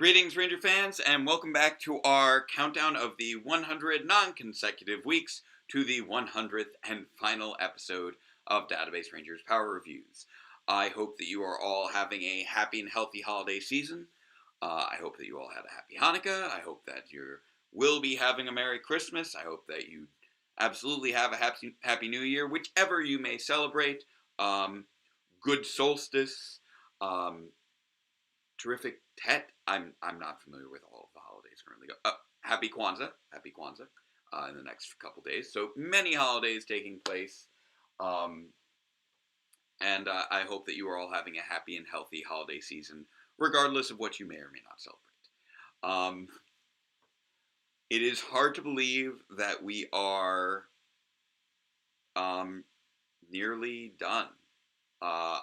Greetings, Ranger fans, and welcome back to our countdown of the 100 non-consecutive weeks to the 100th and final episode of Database Rangers Power Reviews. I hope that you are all having a happy and healthy holiday season. I hope that you all had a happy Hanukkah. I hope that you will be having a Merry Christmas. I hope that you absolutely have a happy New Year, whichever you may celebrate. Good solstice. Terrific Tet. I'm not familiar with all of the holidays currently. Happy Kwanzaa, in the next couple days. So many holidays taking place, and I hope that you are all having a happy and healthy holiday season, regardless of what you may or may not celebrate. It is hard to believe that we are nearly done. I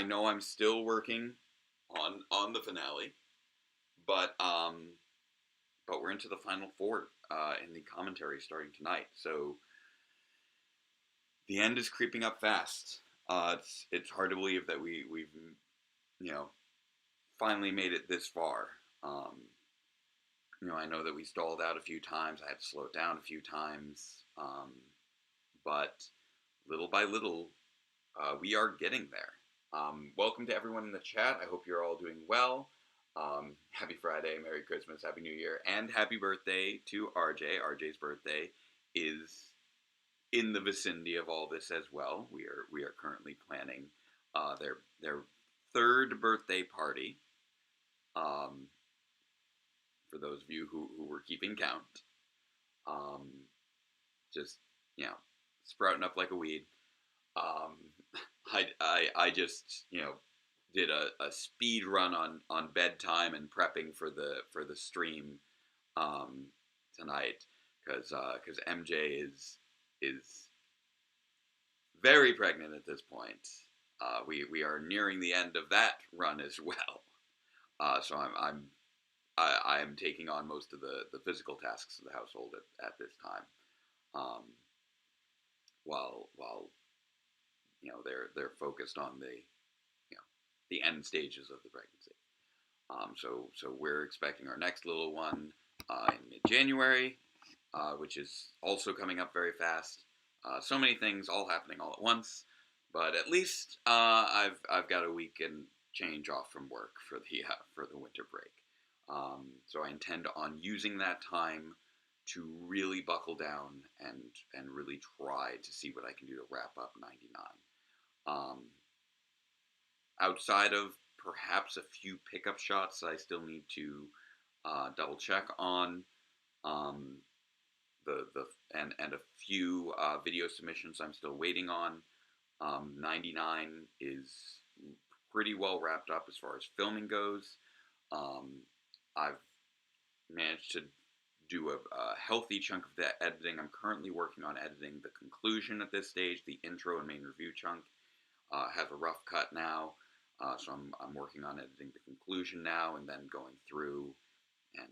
know I'm still working on the finale, but we're into the final four in the commentary starting tonight. So the end is creeping up fast. It's hard to believe that we've finally made it this far. I know that we stalled out a few times. I had to slow it down a few times, but little by little, we are getting there. Welcome to everyone in the chat. I hope you're all doing well. Happy Friday, Merry Christmas, Happy New Year, and happy birthday to RJ. RJ's birthday is in the vicinity of all this as well. We are currently planning their third birthday party. For those of you who were keeping count, just sprouting up like a weed. I just did a speed run on bedtime and prepping for the stream tonight because MJ is very pregnant at this point. We are nearing the end of that run as well. So I am taking on most of the physical tasks of the household at this time. While they're focused on the end stages of the pregnancy. So we're expecting our next little one in mid-January, which is also coming up very fast. So many things all happening all at once, but at least I've got a week and change off from work for the winter break. So I intend on using that time to really buckle down and really try to see what I can do to wrap up 99. Outside of perhaps a few pickup shots I still need to double check on, and a few video submissions I'm still waiting on. 99 is pretty well wrapped up as far as filming goes. I've managed to do a healthy chunk of that editing. I'm currently working on editing the conclusion at this stage. The intro and main review chunk has a rough cut now, so I'm working on editing the conclusion now, and then going through and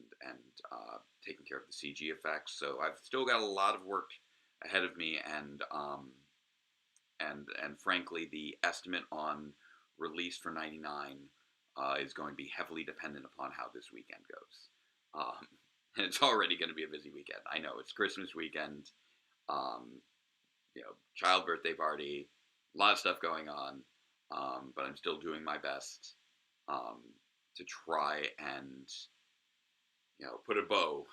taking care of the CG effects. So I've still got a lot of work ahead of me, and frankly, the estimate on release for 99 is going to be heavily dependent upon how this weekend goes. And it's already going to be a busy weekend. I know, it's Christmas weekend, child birthday party, a lot of stuff going on, but I'm still doing my best to try and put a bow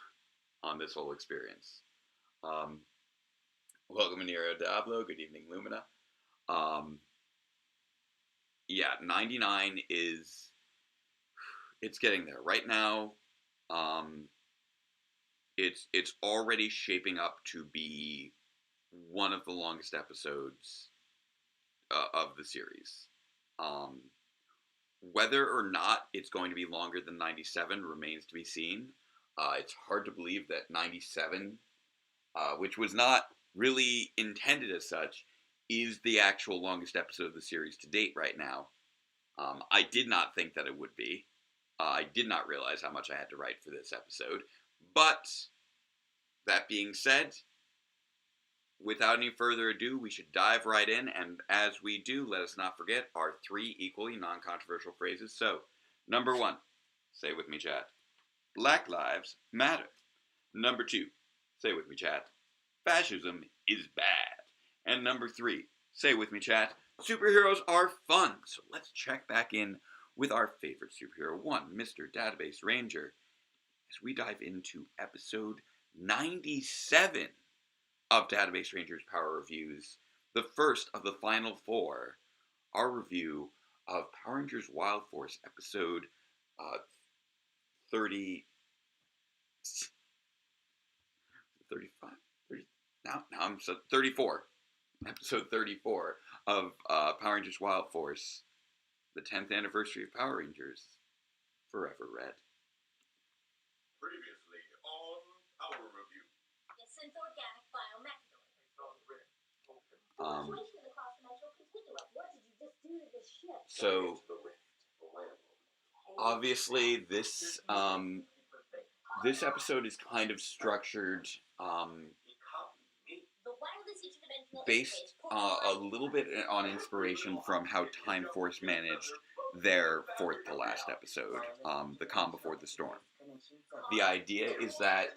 on this whole experience. Welcome, Nero Diablo. Good evening, Lumina. 99 it's getting there. Right now, it's already shaping up to be one of the longest episodes of the series. Whether or not it's going to be longer than 97 remains to be seen. It's hard to believe that 97, which was not really intended as such, is the actual longest episode of the series to date right now. I did not think that it would be. I did not realize how much I had to write for this episode. But, that being said, without any further ado, we should dive right in, and as we do, let us not forget our 3 equally non-controversial phrases. So, number 1, Say with me, chat. Black lives matter. Number 2, say with me, chat. Fascism is bad. And number 3, say with me, chat. Superheroes are fun. So let's check back in with our favorite superhero 1, Mr. Database Ranger, as we dive into episode 97 of Database Ranger's Power Reviews, the first of the final 4, our review of Power Rangers Wild Force episode 30, 35, 30, now I'm 34, episode 34 of Power Rangers Wild Force, the 10th anniversary of Power Rangers, Forever Red. Previously on Power Review. It's synth-organic biomechanical. What did you just do to this ship? So, obviously, this episode is kind of structured based a little bit on inspiration from how Time Force managed their fourth to last episode, The Calm Before the Storm. The idea is that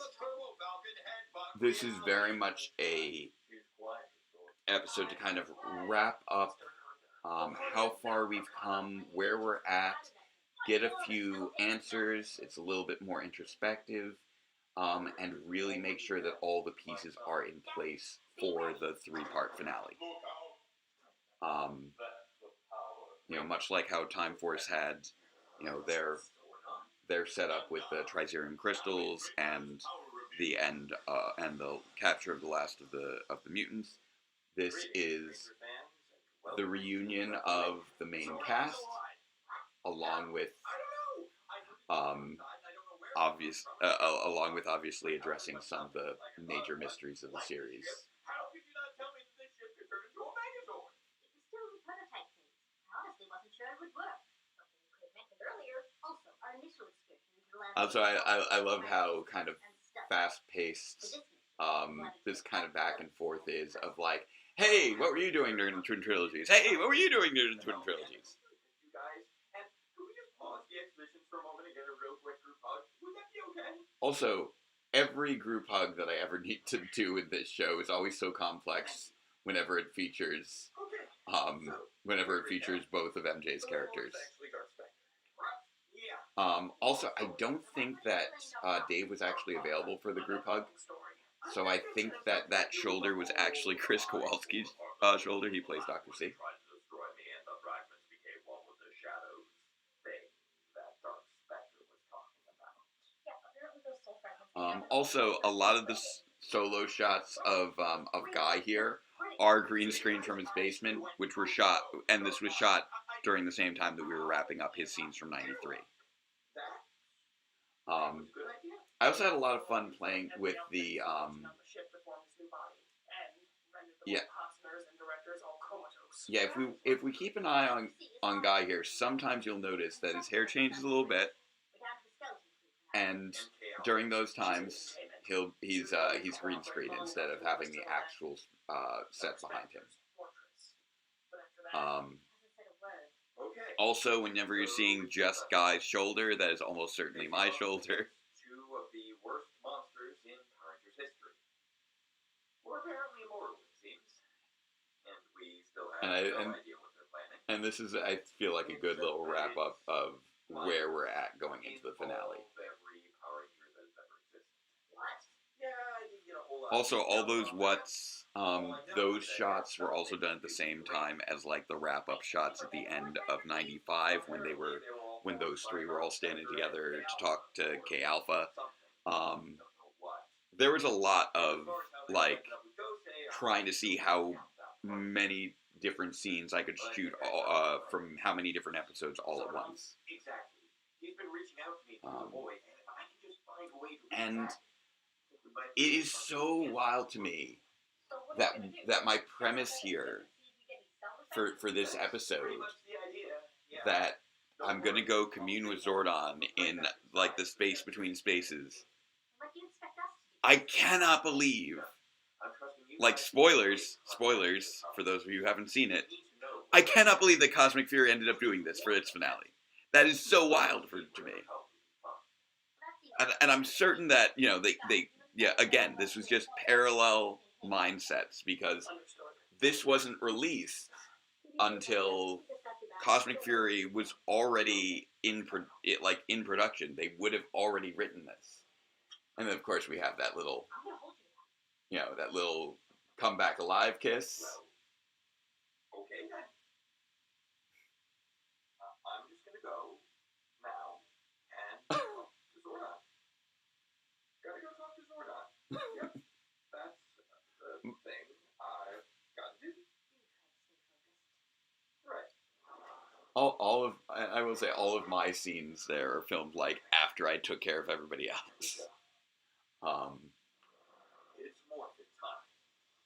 this is very much a episode to kind of wrap up how far we've come, where we're at, get a few answers. It's a little bit more introspective, and really make sure that all the pieces are in place for the 3-part finale. Much like how Time Force had, their setup with the Trizerium crystals and the end and the capture of the last of the mutants. This is the reunion of the main cast, along with obviously addressing some of the major mysteries of the series. How could you not tell me that this ship could turn into a Megazord? It was still in prototype phase. I honestly wasn't sure it would work. Something you could have mentioned earlier. Also, our initial excursion into the land. So I love how kind of fast-paced this kind of back and forth is of like, hey, what were you doing during the Twin Trilogies? Hey, what were you doing during the Twin Trilogies? You guys, and could we just pause the exhibition for a moment and get a real quick group hug? Would that be okay? Also, every group hug that I ever need to do in this show is always so complex whenever it features both of MJ's characters. Also, I don't think that Dave was actually available for the group hug, so I think that shoulder was actually Chris Kowalski's shoulder. He plays Dr. C. Also, a lot of the solo shots of Guy here are green screen from his basement, which were shot, and this was shot during the same time that we were wrapping up his scenes from '93. I also had a lot of fun playing with the if we keep an eye on Guy here, sometimes you'll notice that his hair changes a little bit, and during those times he's green screen instead of having the actual set behind him. Also, whenever you're seeing just Guy's shoulder, that is almost certainly my shoulder. Two of the worst monsters in Power Rangers history. We're apparently immortal, it seems. And we still have no idea what they're planning. And this is, I feel like, a good little wrap up of where we're at going into the finale. Also, all those those shots were also done at the same time as like the wrap-up shots at the end of '95 when those three were all standing together to talk to K Alpha. There was a lot of like trying to see how many different scenes I could shoot from how many different episodes all at once. And it is so wild to me that my premise here for this episode, that I'm gonna go commune with Zordon in like the space between spaces. I cannot believe, like, spoilers for those of you who haven't seen it, I cannot believe that Cosmic Fury ended up doing this for its finale. That is so wild to me. and I'm certain that they yeah, again, this was just parallel mindsets, because this wasn't released until Cosmic Fury was already in production. They would have already written this, and then of course we have that little that little come back alive kiss. Okay then. I'm just gonna go now and talk to Zordon. Gotta go talk to Zordon. Yep, that's the thing I've got to do. Right. All of I will say all of my scenes there are filmed like after I took care of everybody else. It's morphin' time.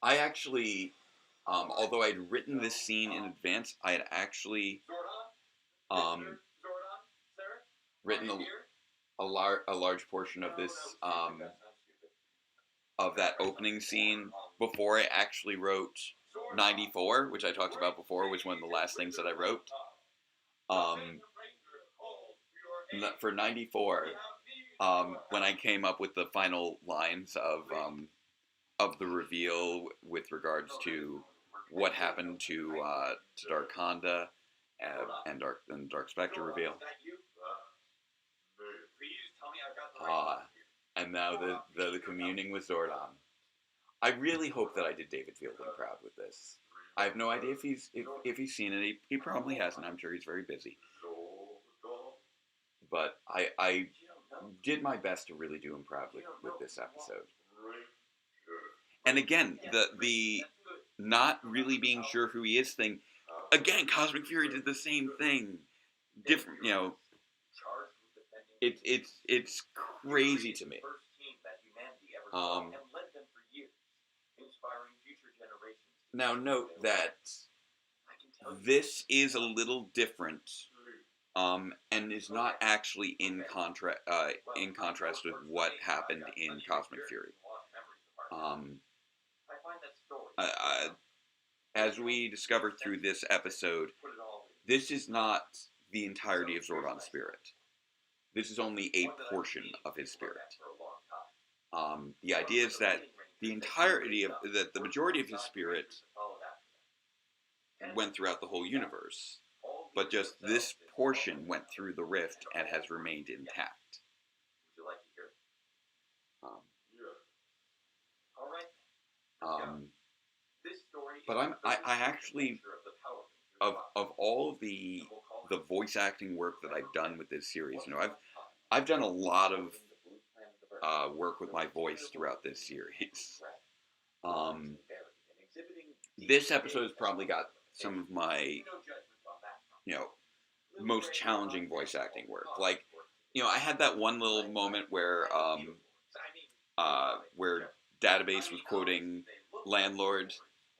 I actually, although I'd written this scene in advance, I had actually Zordon, sir, written a large portion of this of that opening scene before I actually wrote 94, which I talked about before, was one of the last things that I wrote. For 94, when I came up with the final lines of the reveal with regards to what happened to Darkonda and Dark Spectre reveal. And now the communing with Zordon. I really hope that I did David Fielding proud with this. I have no idea if he's seen it. He probably hasn't. I'm sure he's very busy. But I did my best to really do him proud with this episode. And again, the not really being sure who he is thing. Again, Cosmic Fury did the same thing. Different, It's crazy to me. Now note that this is a little different, and is not actually in contrast with what happened in Cosmic Fury. As we discovered through this episode, this is not the entirety of Zordon's spirit. This is only a portion of his spirit. The idea is that the majority of his spirit went throughout the whole universe, but just this portion went through the rift and has remained intact. Would you like to hear it? But I actually, of all the voice acting work that I've done with this series, I've done a lot of work with my voice throughout this series. This episode has probably got some of my, most challenging voice acting work. Like, I had that one little moment where Database was quoting Landlord,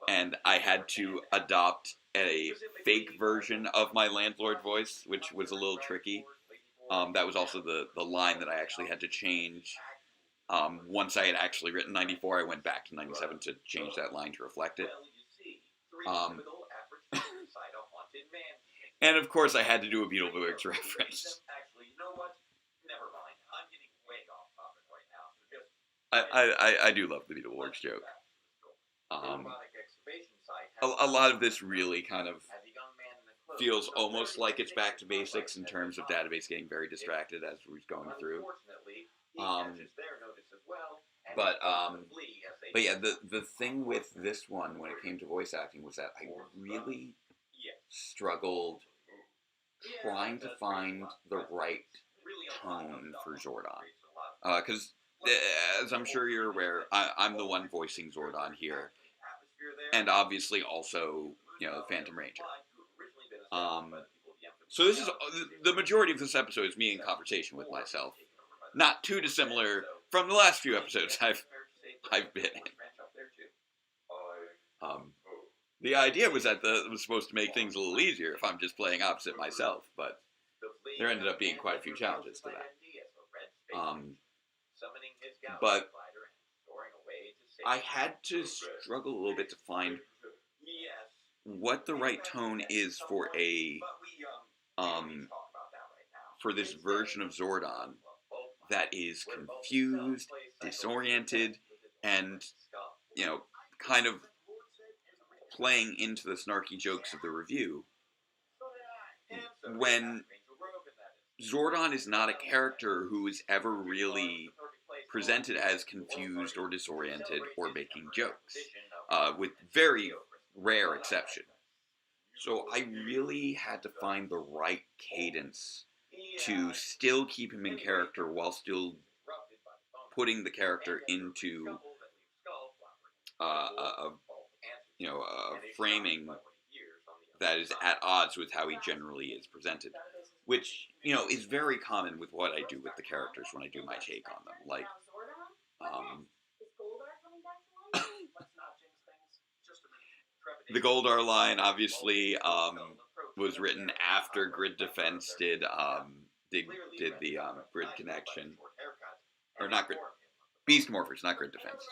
and I had to adopt a fake version of my Landlord voice, which was a little tricky. That was also the line that I actually had to change. Once I had actually written 94, I went back to 97 to change that line to reflect it. And of course, I had to do a Beetleborgs reference. I do love the Beetleborgs joke. A lot of this really kind of feels almost like it's back to basics in terms of Database getting very distracted as we're going through. But yeah, the thing with this one when it came to voice acting was that I really struggled trying to find the right tone for Zordon. Because, as I'm sure you're aware, I'm the one voicing Zordon here. And obviously also, the Phantom Ranger. So this is, the majority of this episode is me in conversation with myself. Not too dissimilar from the last few episodes I've been in. The idea was that it was supposed to make things a little easier if I'm just playing opposite myself, but there ended up being quite a few challenges to that. But I had to struggle a little bit to find what the right tone is for for this version of Zordon that is confused, disoriented, and, you know, kind of playing into the snarky jokes of the review, when Zordon is not a character who is ever really presented as confused or disoriented or making jokes, with very rare exception. So I really had to find the right cadence to still keep him in character while still putting the character into a framing that is at odds with how he generally is presented, which, you know, is very common with what I do with the characters when I do my take on them. Like, the Goldar line obviously was written after Grid Defense did the Grid Connection, or not Grid Beast Morphers, not Grid Defense.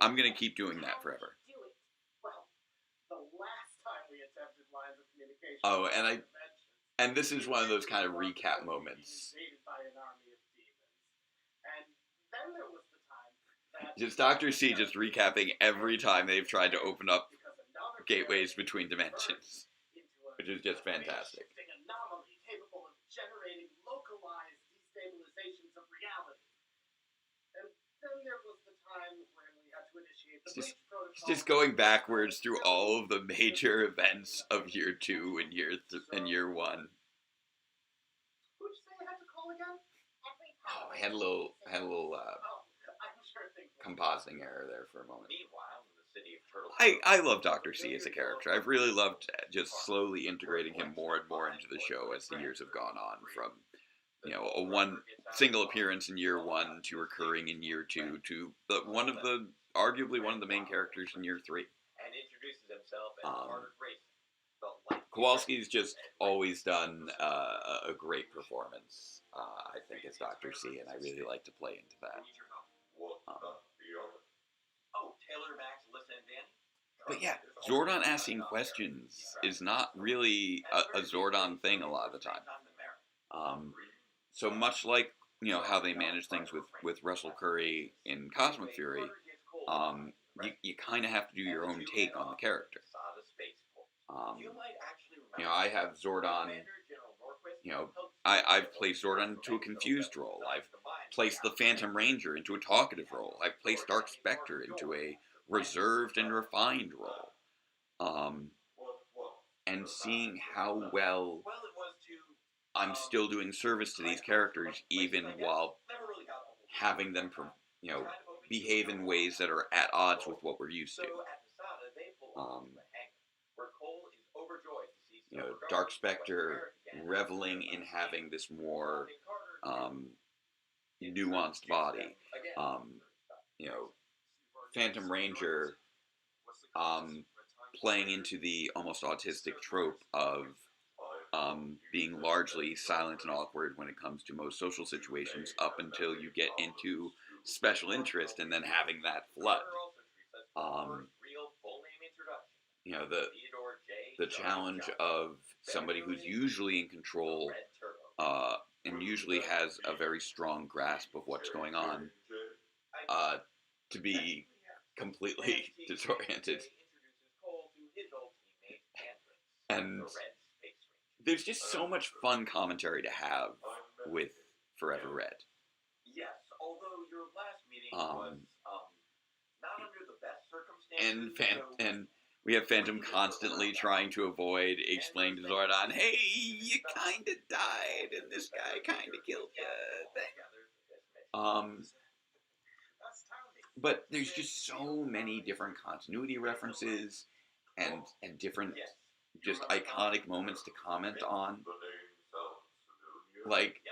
I'm gonna keep doing that forever. Oh, and this is one of those kind of recap moments. Just Dr. C just recapping every time they've tried to open up gateways between dimensions, which is just fantastic. It's just going backwards through all of the major events of year 2 and year 1. Oh, I had a little compositing error there for a moment. I love Dr. C as a character. I've really loved just slowly integrating him more and more into the show as the years have gone on, from, you know, a one single appearance in year 1 to recurring in year 2 to arguably one of the main characters in year 3. Kowalski's just always done a great performance, I think, as Dr. C, and I really like to play into that. But yeah, Zordon asking questions is not really a Zordon thing a lot of the time. So much like, you know, how they manage things with Russell Curry in Cosmic Fury, you kind of have to do your own take on the character. You know, I have Zordon, you know, I've placed Zordon into a confused role. I've placed the Phantom Ranger into a talkative role. I've placed Dark Spectre into a reserved and refined role. And seeing how well I'm still doing service to these characters, even while having them, you know, behave in ways that are at odds with what we're used to. You know, Dark Spectre reveling in having this more nuanced body. You know, Phantom Ranger playing into the almost autistic trope of being largely silent and awkward when it comes to most social situations, up until you get into special interest and then having that flood. You know, the challenge of somebody who's usually in control and usually has a very strong grasp of what's going on, to be completely disoriented. And there's just so much fun commentary to have with Forever Red. Yes, although your last meeting was not under the best circumstances. And we have Phantom constantly trying to avoid explaining to Zordon, hey, you kind of died and this guy kind of killed you. But there's just so many different continuity references and different just iconic moments to comment on. Like,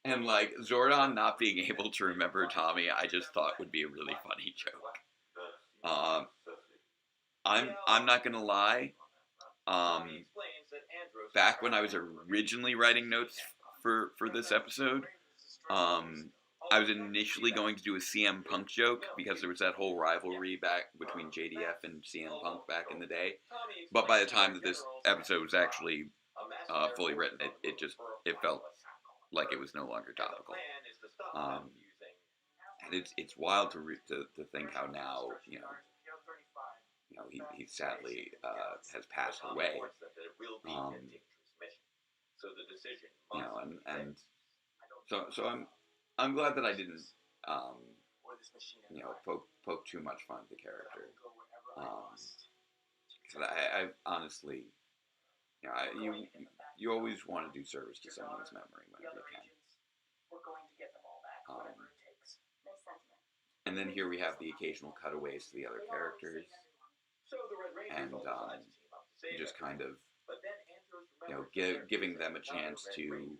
and like Zordon not being able to remember Tommy, I just thought would be a really funny joke. I'm not gonna lie. Back when I was originally writing notes for this episode, I was initially going to do a CM Punk joke because there was that whole rivalry back between JDF and CM Punk back in the day. But by the time that this episode was actually fully written, it felt like it was no longer topical. And it's wild to think how now, he sadly has passed away. And so I'm glad that I didn't poke too much fun at the character. Because I honestly, you always want to do service to someone's memory whenever you can. And then here we have the occasional cutaways to the other characters, and just kind of, giving them a chance to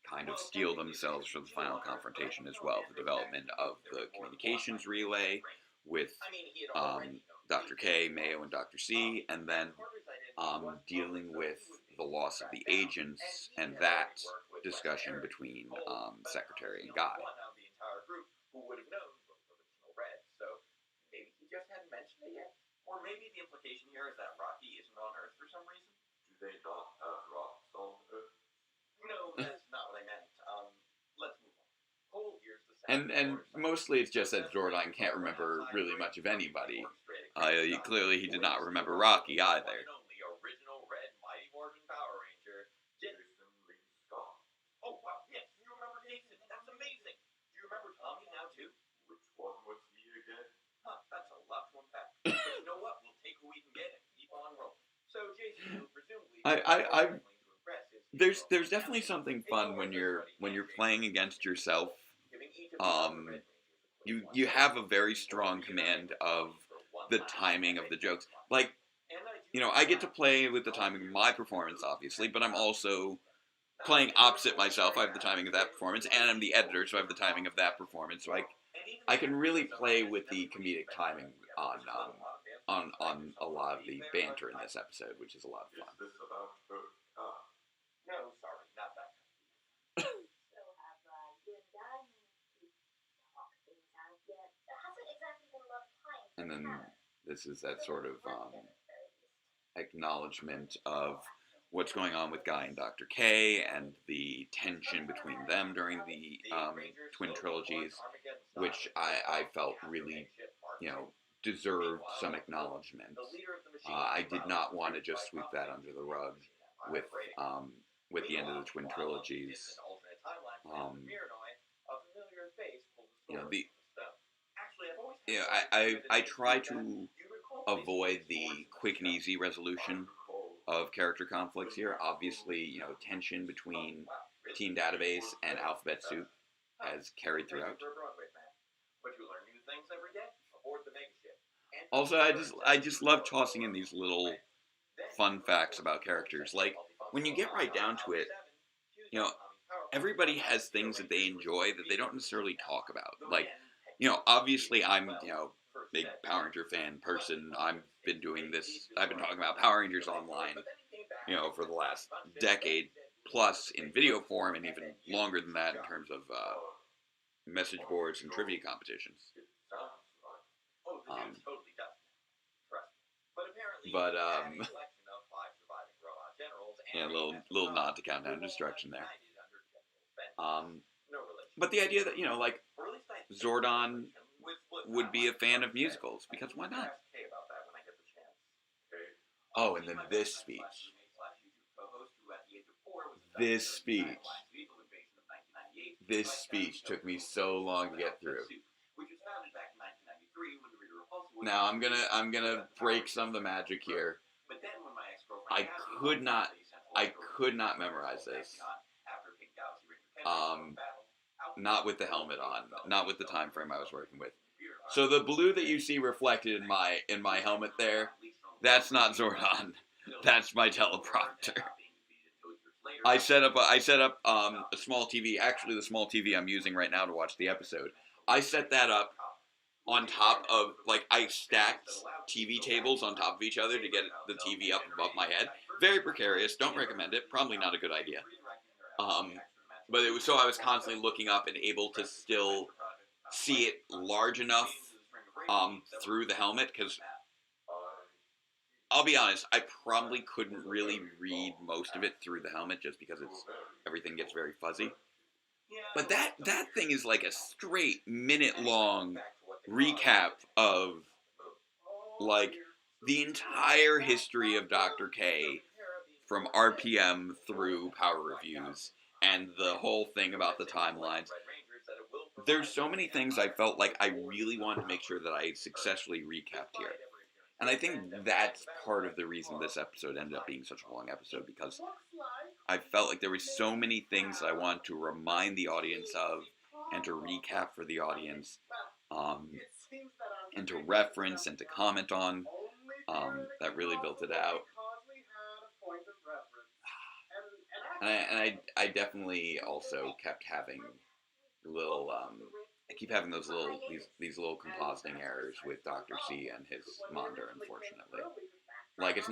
kind of steel themselves for the final confrontation as well. The development of the communications relay with Dr. K, Mayo, and Dr. C, and then dealing with the loss of the agents and that discussion between Secretary and Guy. Or maybe the implication here is that Rocky isn't on Earth for some reason. Do they not have rocks on Earth? No, that's not what I meant. Let's move on. Whole year's the and mostly it's just that Zordon can't remember really much of anybody. Clearly he did not remember Rocky either. The original Red Mighty Morphin Power Ranger, Jason Lee Scott. Oh wow, yes, you remember Jason? That was amazing. Do you remember Tommy now too? Which one was he again? Huh, that's a lot to unpack. But you know what? We'll take who we can get and keep on rolling. So Jason, presumably, there's definitely something fun when you're playing against yourself. You have a very strong command of the timing of the jokes. Like, I get to play with the timing of my performance, obviously, but I'm also playing opposite myself. I have the timing of that performance, and I'm the editor, so I have the timing of that performance. So I can really play with the comedic timing on a lot of the banter in this episode, which is a lot of fun. No, sorry, not that. So have you and Guy to talk things out yet? There hasn't exactly been a lot of time. And then this is that sort of acknowledgement of what's going on with Guy and Dr. K and the tension between them during the twin trilogies, which I felt really, deserved some acknowledgement. I did not want to just sweep that under the rug with the end of the twin trilogies. I try to avoid the quick and easy resolution of character conflicts here. Obviously, tension between Team Database and Alphabet Soup has carried throughout. Also, I just love tossing in these little fun facts about characters. Like, when you get right down to it, everybody has things that they enjoy that they don't necessarily talk about. Like, obviously I'm, big Power Ranger fan person. I've been talking about Power Rangers online, for the last decade plus in video form, and even longer than that in terms of message boards and trivia competitions. A little nod to Countdown to Destruction there. But the idea that, Zordon would be a fan of musicals, because why not? Oh, and then this speech. This speech took me so long to get through. Now I'm gonna break some of the magic here. I could not memorize this. Not with the helmet on, not with the time frame I was working with. So the blue that you see reflected in my helmet there, that's not Zordon. That's my teleprompter. I set up a small TV. Actually, the small TV I'm using right now to watch the episode. I set that up on top of, I stacked TV tables on top of each other to get the TV up above my head. Very precarious. Don't recommend it. Probably not a good idea. But it was so I was constantly looking up and able to still see it large enough through the helmet, because I'll be honest, I probably couldn't really read most of it through the helmet just because everything gets very fuzzy. But that thing is like a straight minute-long recap of like the entire history of Dr. K from RPM through Power Reviews and the whole thing about the timelines. There's so many things I felt like I really wanted to make sure that I successfully recapped here. And I think that's part of the reason this episode ended up being such a long episode, because I felt like there were so many things that I wanted to remind the audience of and to recap for the audience, and to reference and to comment on, that really built it out. And I definitely also kept having little, I keep having these little compositing errors with Dr. C and his Monder, unfortunately. Like, it's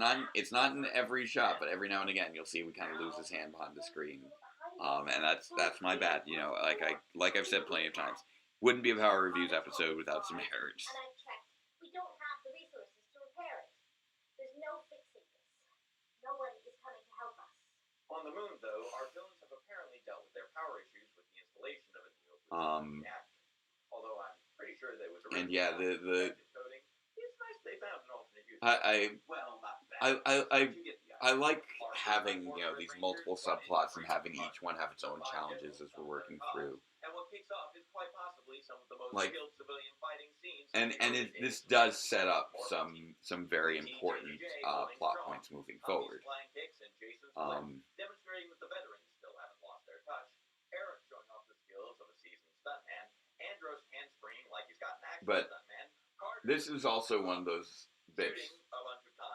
not in every shot, but every now and again you'll see we kind of lose his hand behind the screen. And that's my bad, you know, like I've said plenty of times. Wouldn't be a Power Reviews episode without some errors. And I checked. We don't have the resources to repair it. There's no fixing this. No one is coming to help us. On the moon, though, our villains have apparently dealt with their power issues with the installation of a new reactor. Although I'm pretty sure that was and yeah, the coding. It's nice they found an alternate use. I like having, you know, these multiple subplots and having each one have its own challenges as we're working through. And what kicks off is quite possibly some of the most Like, skilled civilian fighting scenes. this does set up some very important plot points moving forward. Demonstrating that the veterans still haven't lost their touch. Eric showing off the skills of a seasoned stuntman. Andros handspringing like he's got an actual But stuntman. this is also one of those bits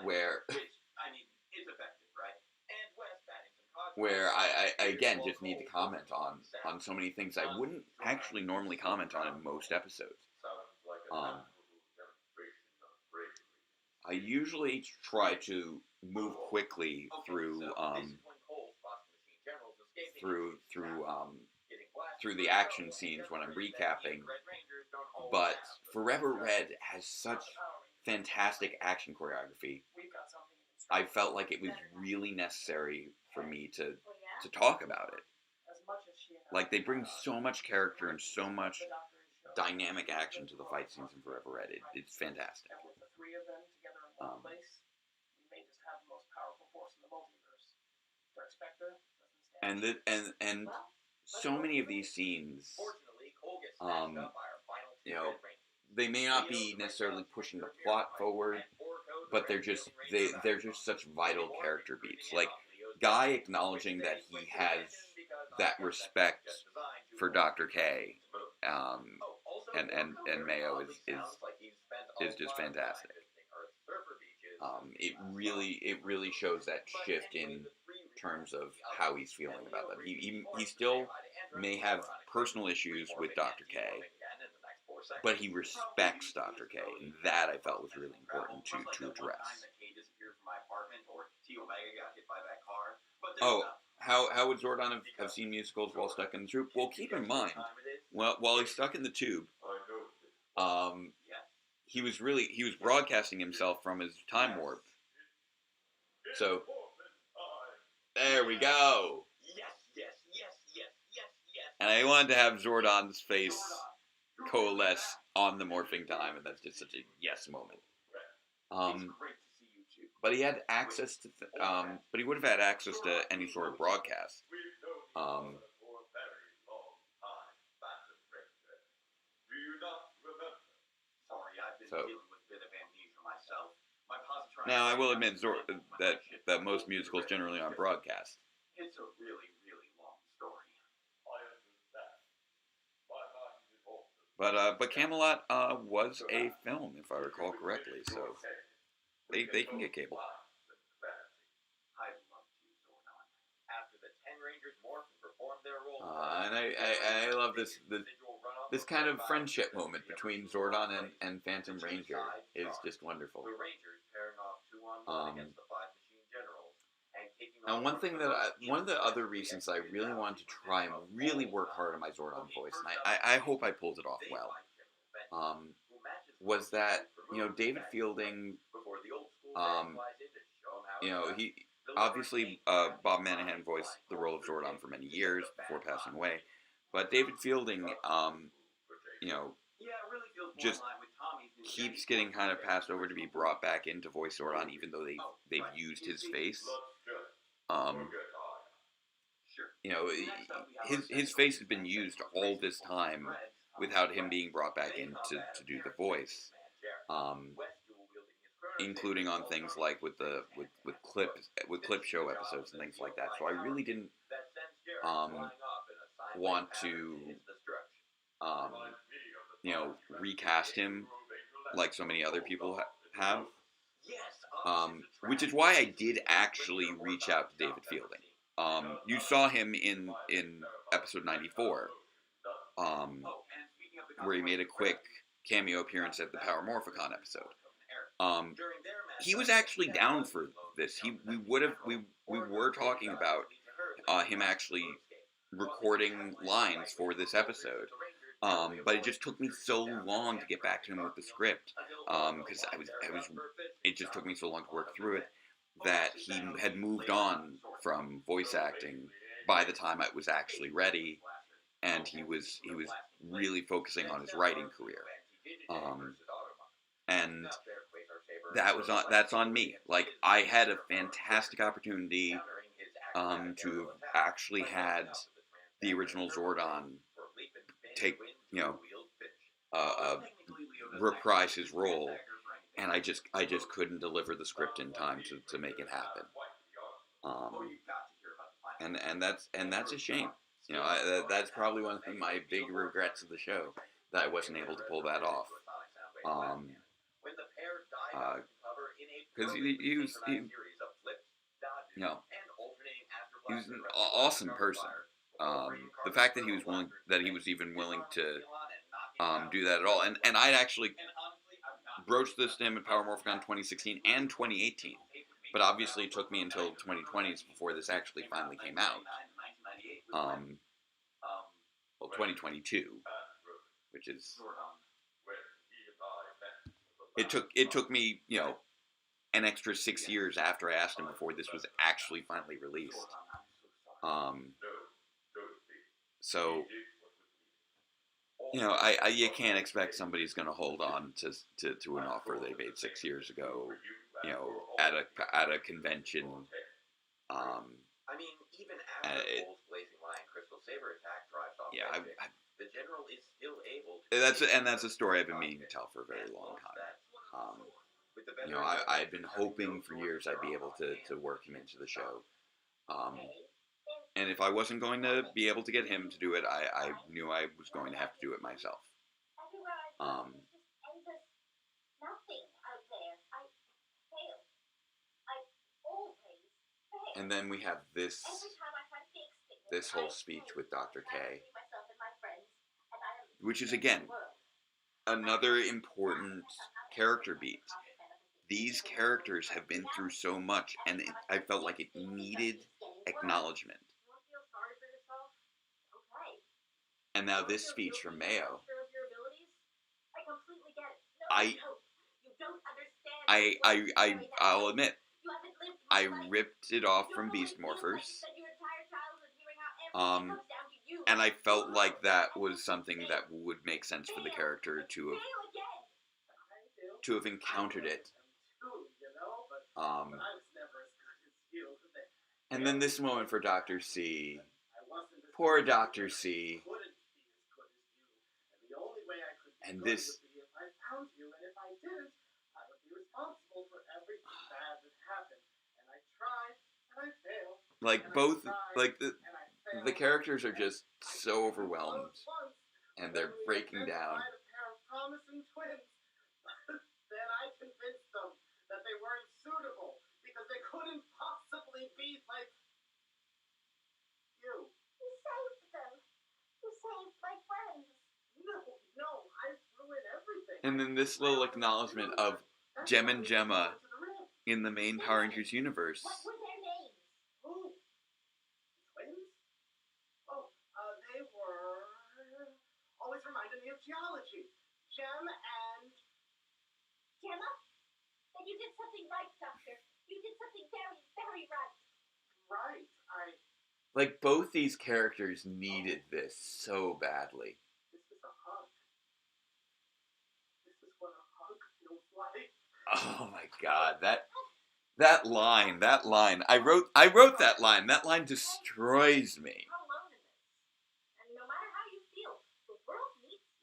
where is effective, right? And West adding some cogs where I again just need to comment on so many things I wouldn't actually normally comment on in most episodes. I usually try to move quickly through the action scenes when I'm recapping, but Forever Red has such fantastic action choreography. I felt like it was really necessary for me to talk about it. Like, they bring so much character and so much dynamic action to the fight scenes in Forever Red. It's fantastic. And so many of these scenes, you know, they may not be necessarily pushing the plot forward, but they're just such vital character beats. Like, Guy acknowledging that he has that respect for Dr. K, and Mayo is just fantastic. It really shows that shift in terms of how he's feeling about them. He still may have personal issues with Dr. K, but he respects Dr. K, and that I felt was really important to address. Oh, how would Zordon have seen musicals while stuck in the tube? Well, keep in mind, while he's stuck in the tube, he was broadcasting himself from his time warp. So, there we go. And I wanted to have Zordon's face coalesce on the morphing time, and that's just such a yes moment. But he had access to, but he would have had access to any sort of broadcast. So, now I will admit that most musicals generally aren't broadcast. It's a really, really long story. But Camelot was a film, if I recall correctly, so they can get cable. And I love this kind of friendship moment between Zordon and Phantom Ranger is just wonderful. Now, one of the other reasons I really wanted to try and really work hard on my Zordon voice, and I hope I pulled it off well, was that, you know, David Fielding You know, he obviously Bob Manahan voiced the role of Zordon for many years before passing away, but David Fielding, you know, just keeps getting kind of passed over to be brought back into voice Zordon, even though they've used his face. You know, his face has been used all this time without him being brought back in to do the voice, including on things like with clip show episodes and things like that. So I really didn't want to you know, recast him like so many other people have, which is why I did actually reach out to David Fielding. You saw him in episode 94, where he made a quick cameo appearance at the Power Morphicon episode. He was actually down for this. We were talking about him actually recording lines for this episode. But it just took me so long to get back to him with the script, because it just took me so long to work through it, that he had moved on from voice acting by the time I was actually ready, and he was really focusing on his writing career, and that's on me. Like, I had a fantastic opportunity to have actually had the original Zordon reprise his role, and I just couldn't deliver the script in time to make it happen. And that's a shame. You know, that's probably one of my big regrets of the show, that I wasn't able to pull that off. Because he was you know, he was an awesome person. The fact that he was even willing to do that at all, and I'd actually broached this to him at Power Morphicon 2016 and 2018, but obviously it took me until 2020 before this actually finally came out. Well, 2022, which is it took me, you know, an extra 6 years after I asked him before this was actually finally released. So, you know, you can't expect somebody's going to hold on to an offer they made 6 years ago, you know, at a convention. I mean, even after Bull's Blazing Lion Crystal Saber attack drives off, the general is still able to... That's a story I've been meaning to tell for a very long time. You know, I had been hoping for years I'd be able to work him into the show. And if I wasn't going to be able to get him to do it, I knew I was going to have to do it myself. And then we have this whole speech with Dr. K, which is, again, another important character beat. These characters have been through so much, and I felt like it needed acknowledgement. And now this speech from Mayo, I'll admit, I ripped it off from Beast Morphers, and I felt like that was something that would make sense for the character to have encountered it. And then this moment for Dr. C. Poor Dr. C. And this... Like, both... Like, the characters are just so overwhelmed. And they're breaking down. Then I convinced them that they weren't suitable because they couldn't possibly be like you. You saved them. You saved my friends. No, I ruined everything. And then this little acknowledgement of Gem and Gemma in the main Power Rangers universe. What were their names? Who? Twins? Oh, they were... always reminded me of geology. Gem and... Gemma? Then you did something right, Doctor. You did something very, very right. Right. Like, both these characters needed this so badly. This is a hug. This is what a hug feels like. Oh my god, that line. I wrote that line. That line destroys me. You're alone in this. And no matter how you feel, the world needs you.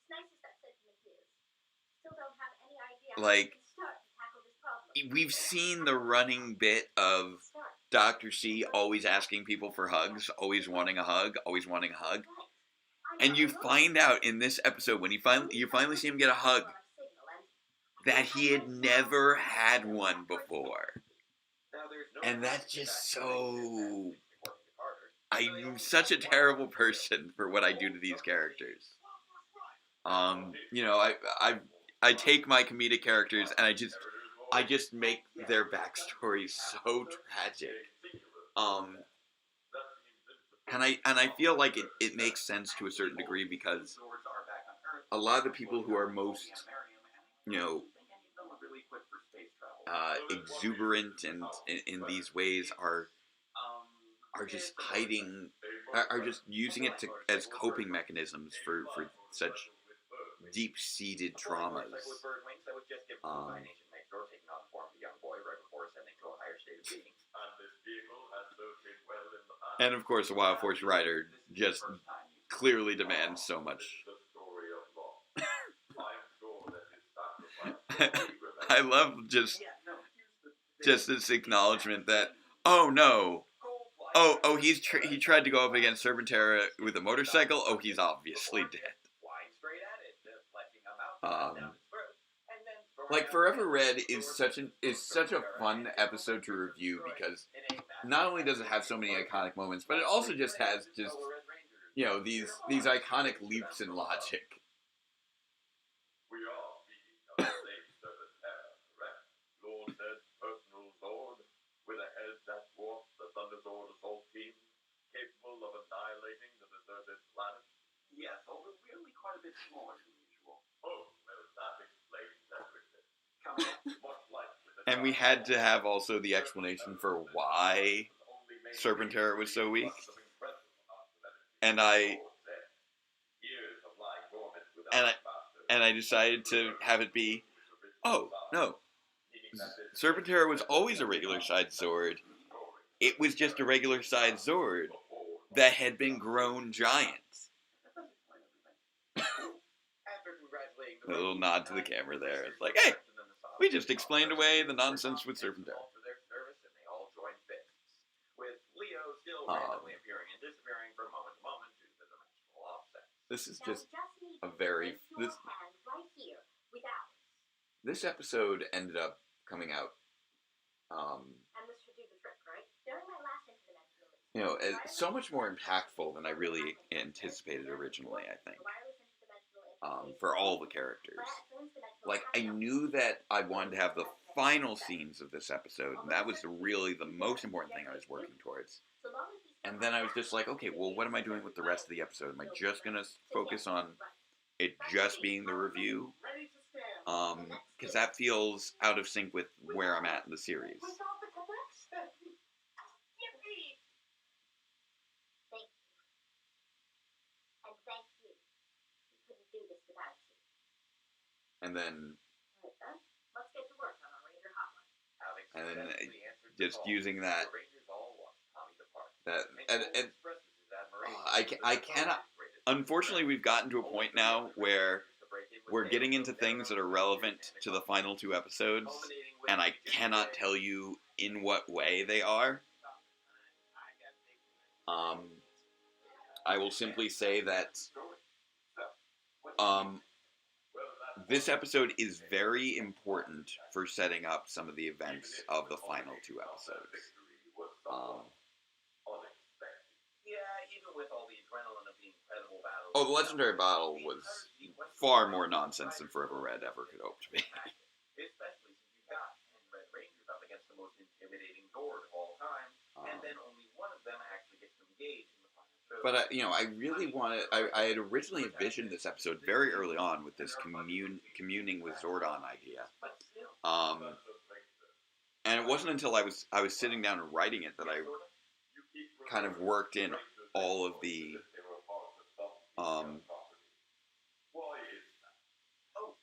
As nice as that sentiment is, still don't have any idea how Like, you can start to tackle this problem. we've seen the running bit of Dr. C always asking people for hugs, always wanting a hug, and you find out in this episode when you finally see him get a hug that he had never had one before. And that's just so... I'm such a terrible person for what I do to these characters. You know, I take my comedic characters and I just make their backstory so tragic. And I feel like it makes sense to a certain degree because a lot of the people who are most, you know, exuberant and in these ways are just hiding, are just using it as coping mechanisms for such deep-seated traumas. And of course, the Wild Force Rider just clearly demands so much. I love just this acknowledgement that, oh no, he tried to go up against Serpentera with a motorcycle. Oh, he's obviously dead. Like, Forever Red is such a fun episode to review because not only does it have so many iconic moments, but it also just has you know, these iconic leaps in logic. Lord Zed's personal Zord, with a head that dwarfs the Thunderzord assault team, capable of annihilating the deserted planet. Yes, although really quite a bit smaller than usual. Oh, well, that explains everything. Much like And we had to have also the explanation for why Serpentera was so weak. And I decided to have it be, oh, no. Serpentera was always a regular size Zord. It was just a regular size Zord that had been grown giant. A little nod to the camera there. It's like, hey, we just explained away the nonsense with Serpentera. This is just a very... This episode ended up coming out, you know, so much more impactful than I really anticipated originally, I think, for all the characters. Like, I knew that I wanted to have the final scenes of this episode, and that was really the most important thing I was working towards. And then I was just like, okay, well, what am I doing with the rest of the episode? Am I just going to focus on it just being the review? Because that feels out of sync with where I'm at in the series. And then, just using that, I cannot, unfortunately we've gotten to a point now where we're getting into things that are relevant to the final two episodes, and I cannot tell you in what way they are. I will simply say that this episode is very important for setting up some of the events of the final two episodes. Oh, the legendary battle was far more nonsense than Forever Red ever could hope to be. Especially since you got 10 Red Rangers up against the most intimidating Zord of all time, and then only one of them actually gets to engage in the final show. But, you know, I really wanted... I had originally envisioned this episode very early on with this communing with Zordon idea. And it wasn't until I was sitting down and writing it that I kind of worked in all of the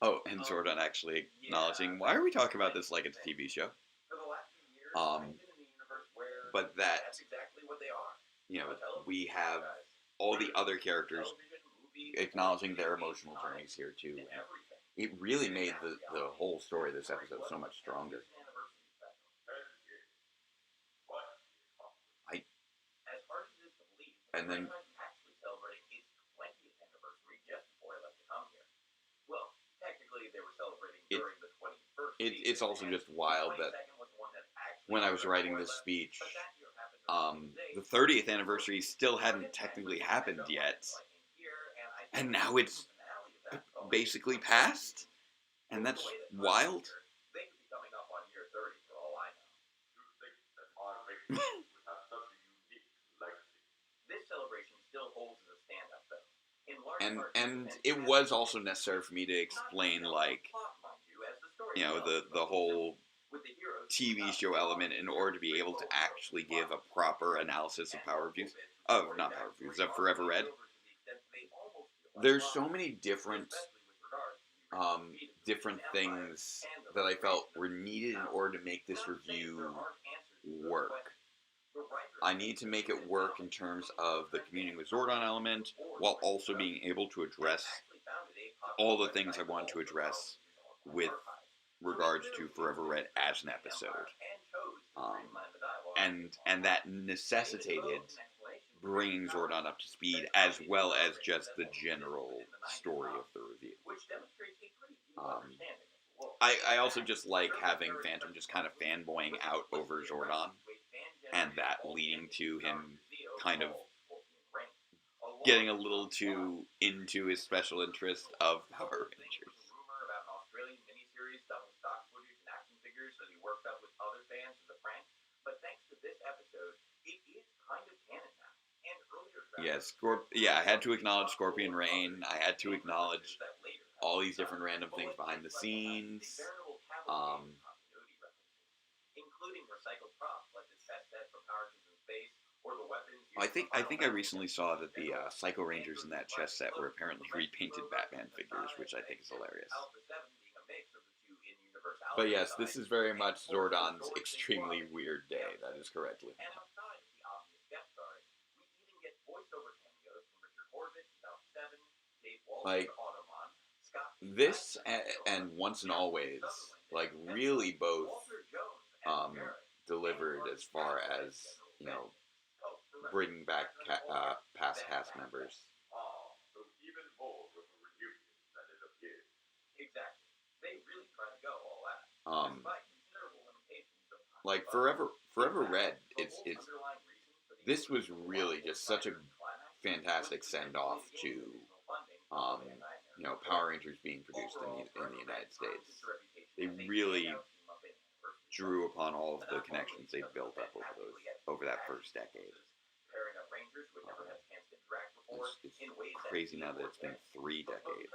oh, and Zordon actually acknowledging, why are we talking about this like it's a TV show? But that, you know, we have all the other characters acknowledging their emotional journeys here too. And it really made the whole story of this episode so much stronger. And then it's also just wild that when I was writing this speech, the 30th anniversary still hadn't technically happened yet, and now it's basically passed, and that's wild. And it was also necessary for me to explain, like, you know, the whole TV show element in order to be able to actually give a proper analysis of Power Reviews. Oh, not Power Reviews, of Forever Red. There's so many different things that I felt were needed in order to make this review work. I need to make it work in terms of the communing with Zordon element, while also being able to address all the things I want to address with regards to Forever Red as an episode. And that necessitated bringing Zordon up to speed, as well as just the general story of the review. I also just like having Phantom just kind of fanboying out over Zordon, and that leading to him kind of getting a little too into his special interest of Power Rangers. Yeah, I had to acknowledge Scorpion Rain. I had to acknowledge all these different random things behind the scenes. I think I recently saw that the Psycho Rangers in that chess set were apparently repainted Batman figures, which I think is hilarious. But yes, this is very much Zordon's extremely weird day. That is correct, Lynn. Like, this and Once and Always, like, really both delivered as far as, you know, bringing back past cast members. Like Forever Red, it's this was really just such a fantastic send off to you know, Power Rangers being produced in the United States. They really drew upon all of the connections they built up over that first decade. It's crazy now that it's been 3 decades.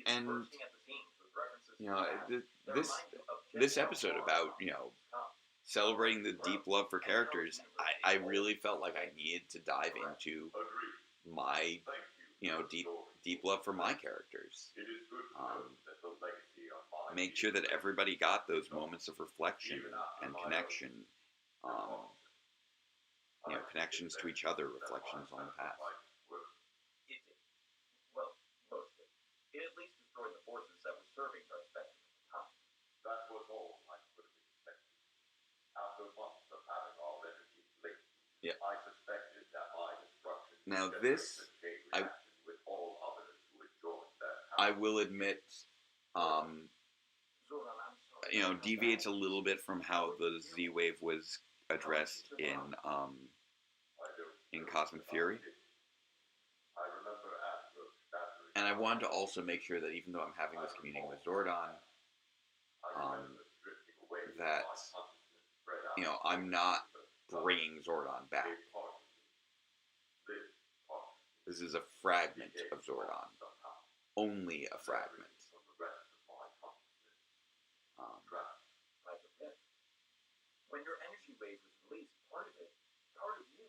And you know, this episode about, you know, celebrating the deep love for characters, I really felt like I needed to dive into my, you know, deep love for my characters. Make sure that everybody got those moments of reflection and connection. You know, connections to each other, reflections on the past. Yeah. Now this, I will admit, you know, deviates a little bit from how the Z-Wave was addressed in Cosmic Fury. And I wanted to also make sure that even though I'm having this communing with Zordon, that, you know, I'm not bringing Zordon back. This is a fragment of Zordon. only a fragment. Like a myth. When your energy wave was released, part of you,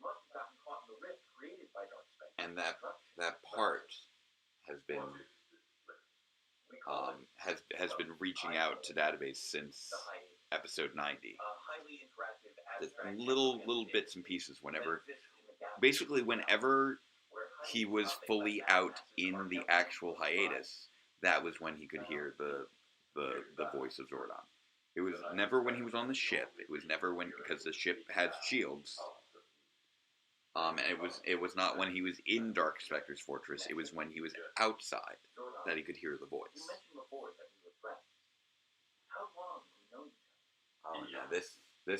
must have gotten caught in the rift created by Dark Spectre. And that part has been has been reaching out to database since episode 90. Just little bits and pieces whenever he was fully out in the actual hiatus, that was when he could hear the voice of Zordon. It was never when he was on the ship. It was never because the ship had shields. And it was not when he was in Dark Spectre's fortress. It was when he was outside that he could hear the voice. You mentioned before that we were friends. How long have we known each other? Oh yeah, this bit.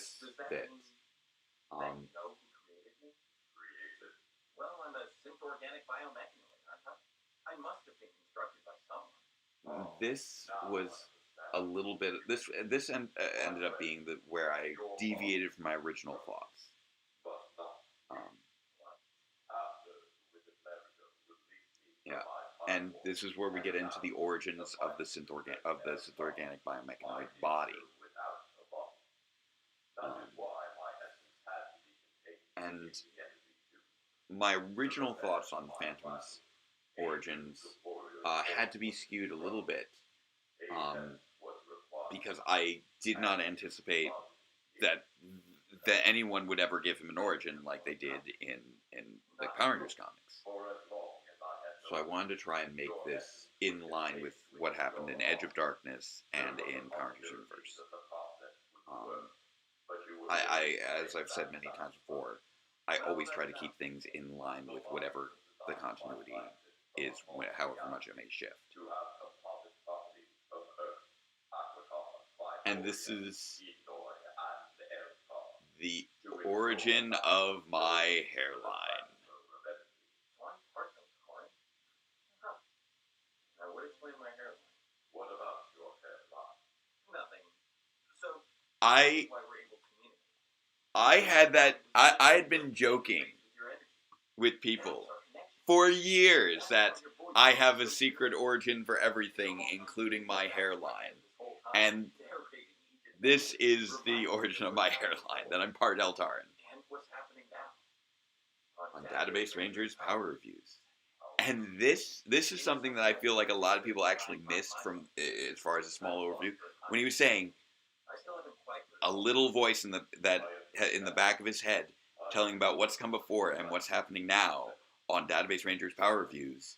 That you know who created me? Created? Well, I'm a synth organic biomechanoid, aren't I? I must have been constructed by someone. This was a little bit. This ended up being where I deviated from my original thoughts. Yeah, and this is where we get into the origins of the synth organic biomechanoid body. And my original thoughts on Phantom's origins had to be skewed a little bit, because I did not anticipate that anyone would ever give him an origin like they did in the Power Rangers comics. So I wanted to try and make this in line with what happened in Edge of Darkness and in Power Rangers Universe. As I've said many times before, I always try to keep things in line with whatever the continuity is, however much it may shift. And this is the origin of my hairline. That would explain my hairline. What about your hairline? Nothing. So I had been joking with people for years that I have a secret origin for everything, including my hairline. And this is the origin of my hairline, that I'm part Eltaran. And what's happening now? On Database Rangers Power Reviews. And this is something that I feel like a lot of people actually missed from, as far as a small overview, when he was saying a little voice in the back of his head telling about what's come before and what's happening now on Database Rangers Power Reviews.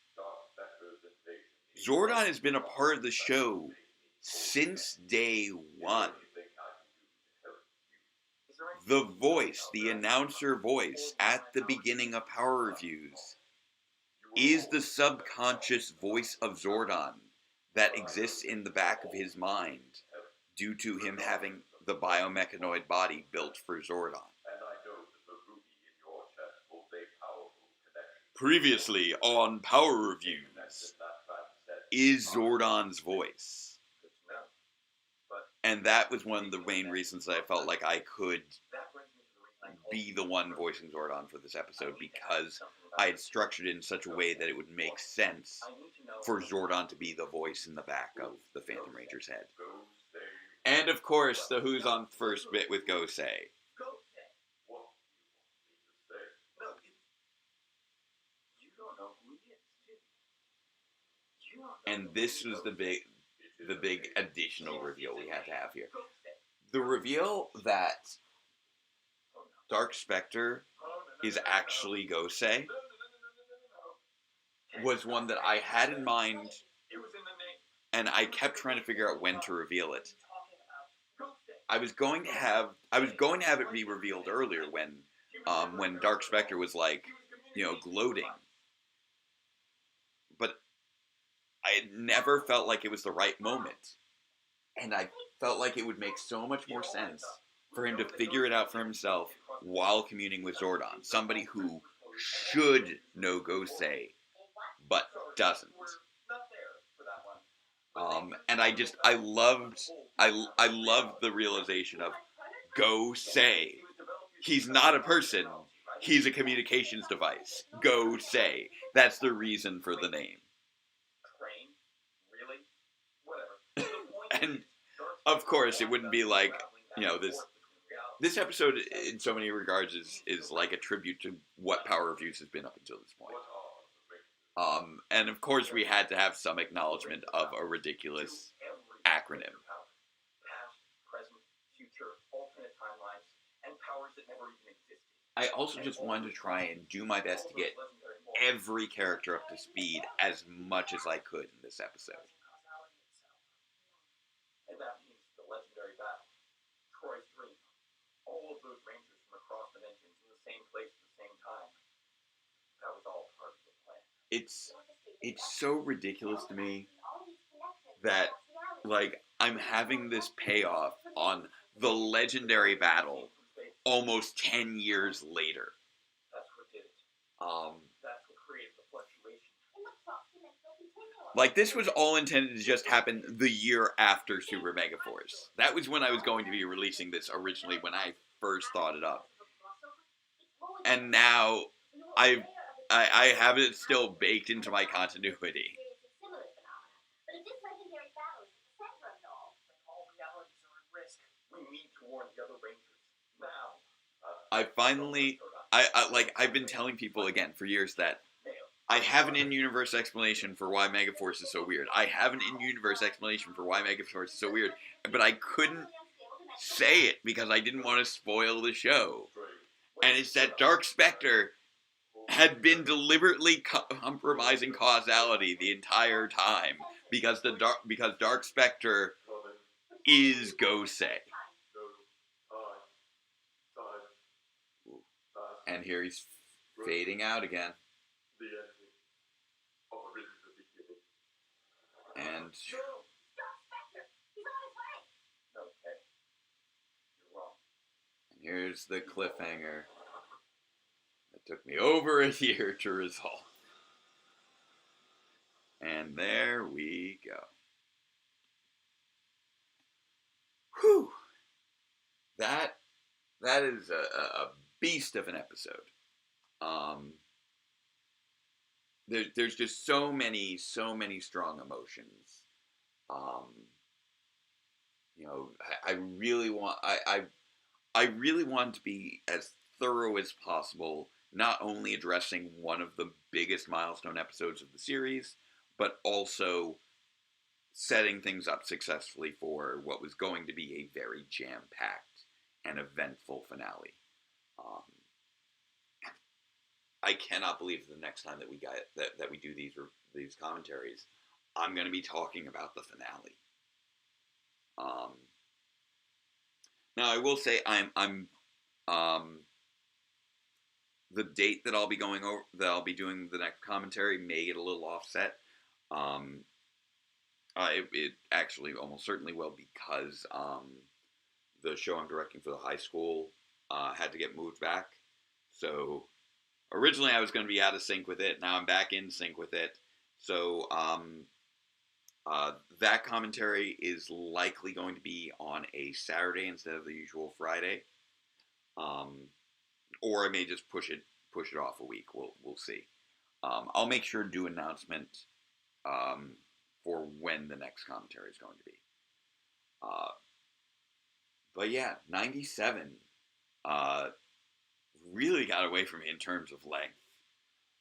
Zordon has been a part of the show since day one. The voice, the announcer voice at the beginning of Power Reviews, is the subconscious voice of Zordon that exists in the back of his mind due to him having the biomechanoid body built for Zordon. Previously on Power Reviews is Zordon's voice. And that was one of the main reasons that I felt like I could be the one voicing Zordon for this episode, because I had structured it in such a way that it would make sense for Zordon to be the voice in the back of the Phantom Ranger's head. And of course, the Who's on First bit with Go Say. And this was the big additional reveal we had to have here. The reveal that Dark Spectre is actually Gosei was one that I had in mind, and I kept trying to figure out when to reveal it. I was going to have it be revealed earlier when Dark Spectre was like, gloating. But I never felt like it was the right moment. And I felt like it would make so much more sense for him to figure it out for himself while communing with Zordon. Somebody who should know Gosei, but doesn't. And I loved the realization of Gosei. He's not a person. He's a communications device. Gosei. That's the reason for the name. And of course, it wouldn't be like, this episode in so many regards is like a tribute to what Power Reviews has been up until this point. And of course, we had to have some acknowledgement of a ridiculous acronym. Past, present, future, alternate timelines, and powers that never even existed. I also just wanted to try and do my best to get every character up to speed as much as I could in this episode. And that means the legendary battle, Troy's dream, all of those rangers from across dimensions in the same place at the same time. That was all part of the plan. It's so ridiculous to me that, like, I'm having this payoff on the legendary battle almost 10 years later. That's what did it. That's what created the fluctuation. Like, this was all intended to just happen the year after Super Mega Force. That was when I was going to be releasing this originally, when I first thought it up. And now I have it still baked into my continuity. We need to warn the other rangers now. I've been telling people again for years that I have an in-universe explanation for why Megaforce is so weird. I have an in-universe explanation for why Megaforce is so weird, but I couldn't say it because I didn't want to spoil the show. And it's that Dark Spectre had been deliberately compromising causality the entire time because Dark Spectre is Gosei. And here he's fading out again. And here's the cliffhanger that took me over a year to resolve. And there we go. Whew. That is a beast of an episode. There's just so many strong emotions. I really want to be as thorough as possible, not only addressing one of the biggest milestone episodes of the series, but also setting things up successfully for what was going to be a very jam-packed and eventful finale. I cannot believe the next time that we do these commentaries, I'm going to be talking about the finale. Now I will say I'm the date that I'll be doing the next commentary may get a little offset. It actually almost certainly will, because the show I'm directing for the high school had to get moved back. So originally I was going to be out of sync with it. Now I'm back in sync with it. So that commentary is likely going to be on a Saturday instead of the usual Friday. Or I may just push it off a week. We'll see. I'll make sure to do an announcement for when the next commentary is going to be. But yeah, 97 really got away from me in terms of length.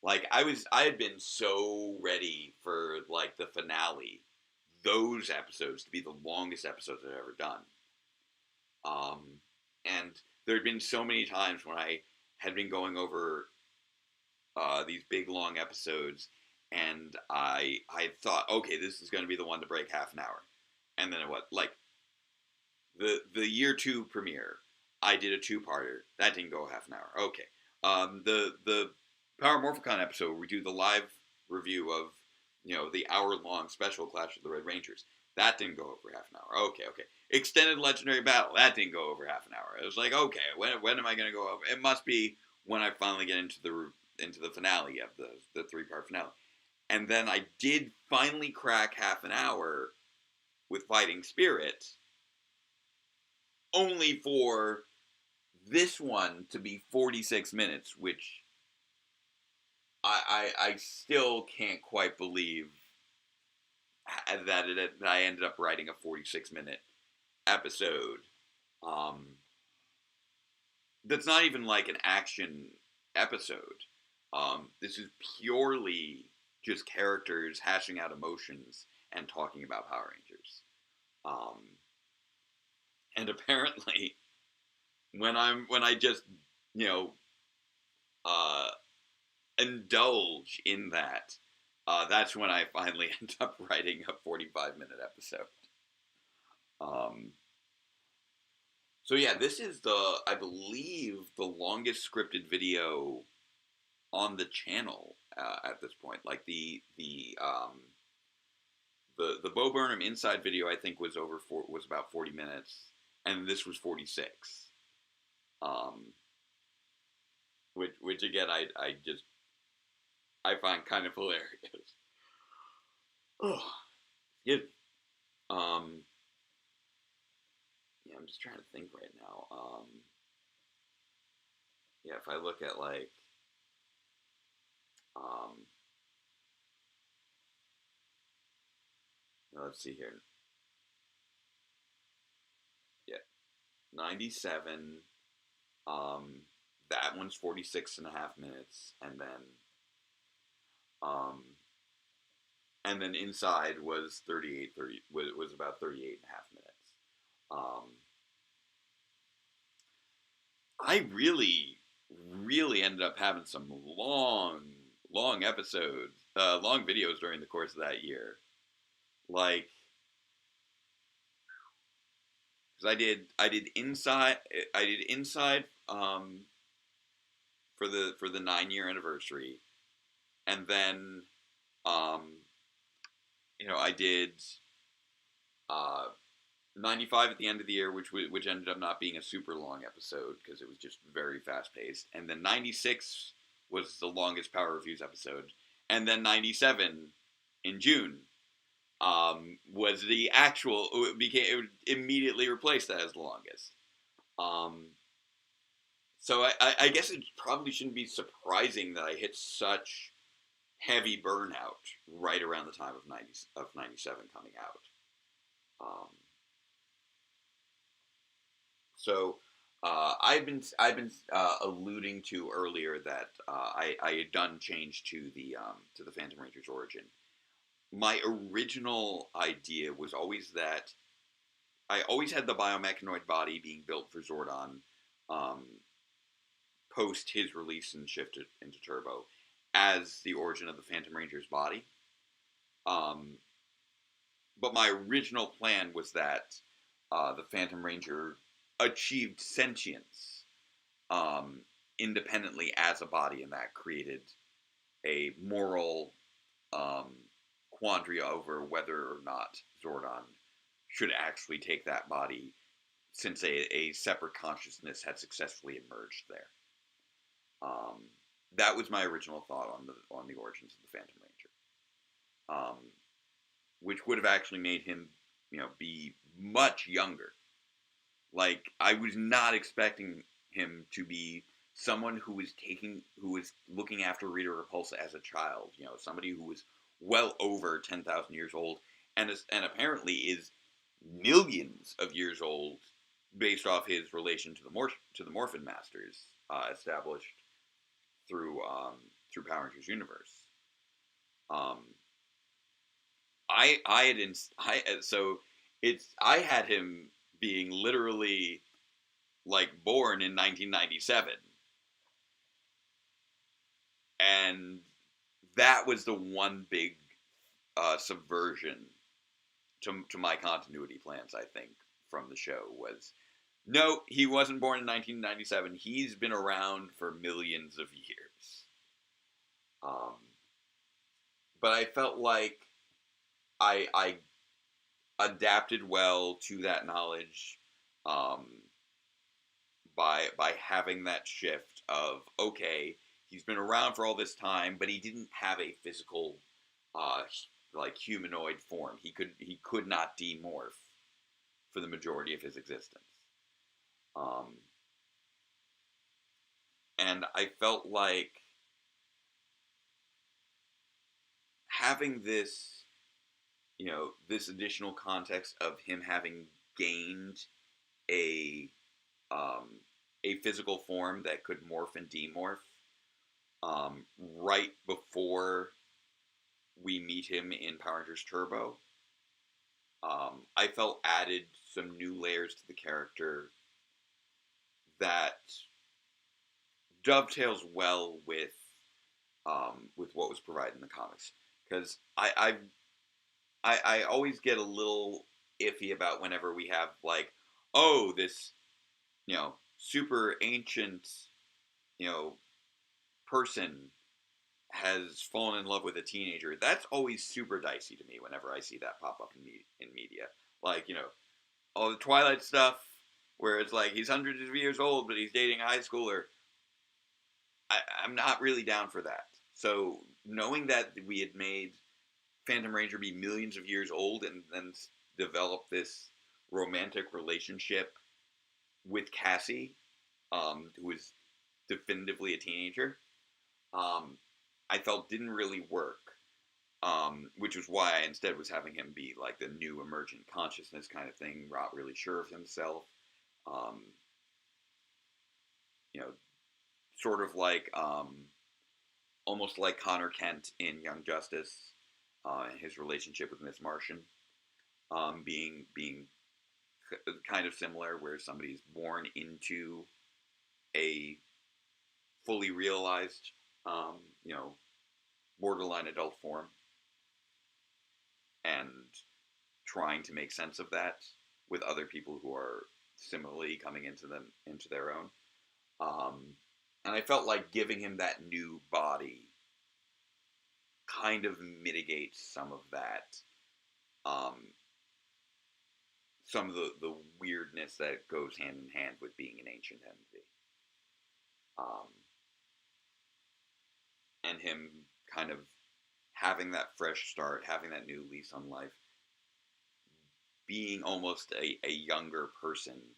Like, I had been so ready for, like, the finale, those episodes, to be the longest episodes I've ever done. And there had been so many times when I had been going over these big, long episodes, and I thought, okay, this is going to be the one to break half an hour. And then the year 2 premiere, I did a 2-parter. That didn't go half an hour. Okay. The Power Morphicon episode, we do the live review of, the hour-long special Clash of the Red Rangers. That didn't go over half an hour. Okay. Extended Legendary Battle. That didn't go over half an hour. It was like, okay, when am I going to go over? It must be when I finally get into the finale of the 3-part finale. And then I did finally crack half an hour with Fighting Spirit, only for this one to be 46 minutes, which I still can't quite believe that I ended up writing a 46-minute episode. That's not even like an action episode. This is purely just characters hashing out emotions and talking about Power Rangers. And apparently, when I just indulge in that, that's when I finally end up writing a 45-minute episode. So yeah, this is I believe, the longest scripted video on the channel at this point. Like the Bo Burnham Inside video, I think was about 40 minutes, and this was 46. Which again, I find kind of hilarious. Oh, yeah. Yeah, I'm just trying to think right now. Yeah, if I look at like, let's see here. Yeah, 97. That one's 46 and a half minutes, and then Inside was 38, was about 38 and a half minutes. I really, really ended up having some long episodes, long videos during the course of that year. Like, because I did Inside for the 9-year anniversary, and then I did 95 at the end of the year, which ended up not being a super long episode because it was just very fast paced, and then 96 was the longest Power Reviews episode, and then 97 in June was the actual. It immediately replaced that as the longest. So I guess it probably shouldn't be surprising that I hit such heavy burnout right around the time of 97 coming out. So I've been alluding to earlier that I had done change to the Phantom Ranger's origin. My original idea was always that I always had the biomechanoid body being built for Zordon post his release and shift into Turbo as the origin of the Phantom Ranger's body. But my original plan was that the Phantom Ranger achieved sentience independently as a body, and that created a moral quandary over whether or not Zordon should actually take that body, since a separate consciousness had successfully emerged there. That was my original thought on the origins of the Phantom Ranger, which would have actually made him, be much younger. Like, I was not expecting him to be someone who was looking after Rita Repulsa as a child. Somebody who was well over 10,000 years old, and apparently is millions of years old, based off his relation to the Morphin Masters, established through Power Rangers universe. I had him being literally like born in 1997, and that was the one big subversion to my continuity plans, I think, from the show. Was no, he wasn't born in 1997. He's been around for millions of years. But I felt like I adapted well to that knowledge by having that shift of, okay, he's been around for all this time, but he didn't have a physical like humanoid form. He could not demorph for the majority of his existence. And I felt like having this, this additional context of him having gained a a physical form that could morph and demorph right before we meet him in Power Rangers Turbo. I felt added some new layers to the character that dovetails well with what was provided in the comics. Because I always get a little iffy about whenever we have like, oh, this super ancient person has fallen in love with a teenager. That's always super dicey to me whenever I see that pop up in media. Like, all the Twilight stuff where it's like he's hundreds of years old, but he's dating a high schooler. I'm not really down for that. So knowing that we had made Phantom Ranger be millions of years old and then develop this romantic relationship with Cassie, who is definitively a teenager, I felt didn't really work. Which was why I instead was having him be like the new emergent consciousness kind of thing, not really sure of himself. Sort of like almost like Connor Kent in Young Justice, his relationship with Miss Martian, being kind of similar, where somebody's born into a fully realized, borderline adult form, and trying to make sense of that with other people who are similarly coming into their own. And I felt like giving him that new body kind of mitigates some of that, some of the weirdness that goes hand in hand with being an ancient entity. And him kind of having that fresh start, having that new lease on life, being almost a younger person.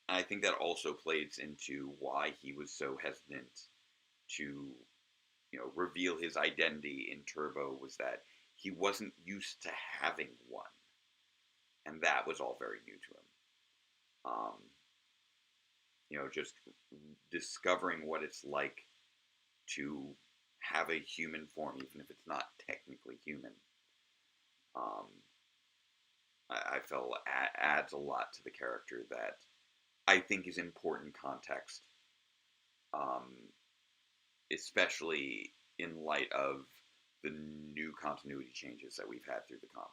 And I think that also plays into why he was so hesitant to, reveal his identity in Turbo, was that he wasn't used to having one. And that was all very new to him. Just discovering what it's like to have a human form, even if it's not technically human. I felt adds a lot to the character that I think is important context, especially in light of the new continuity changes that we've had through the comics.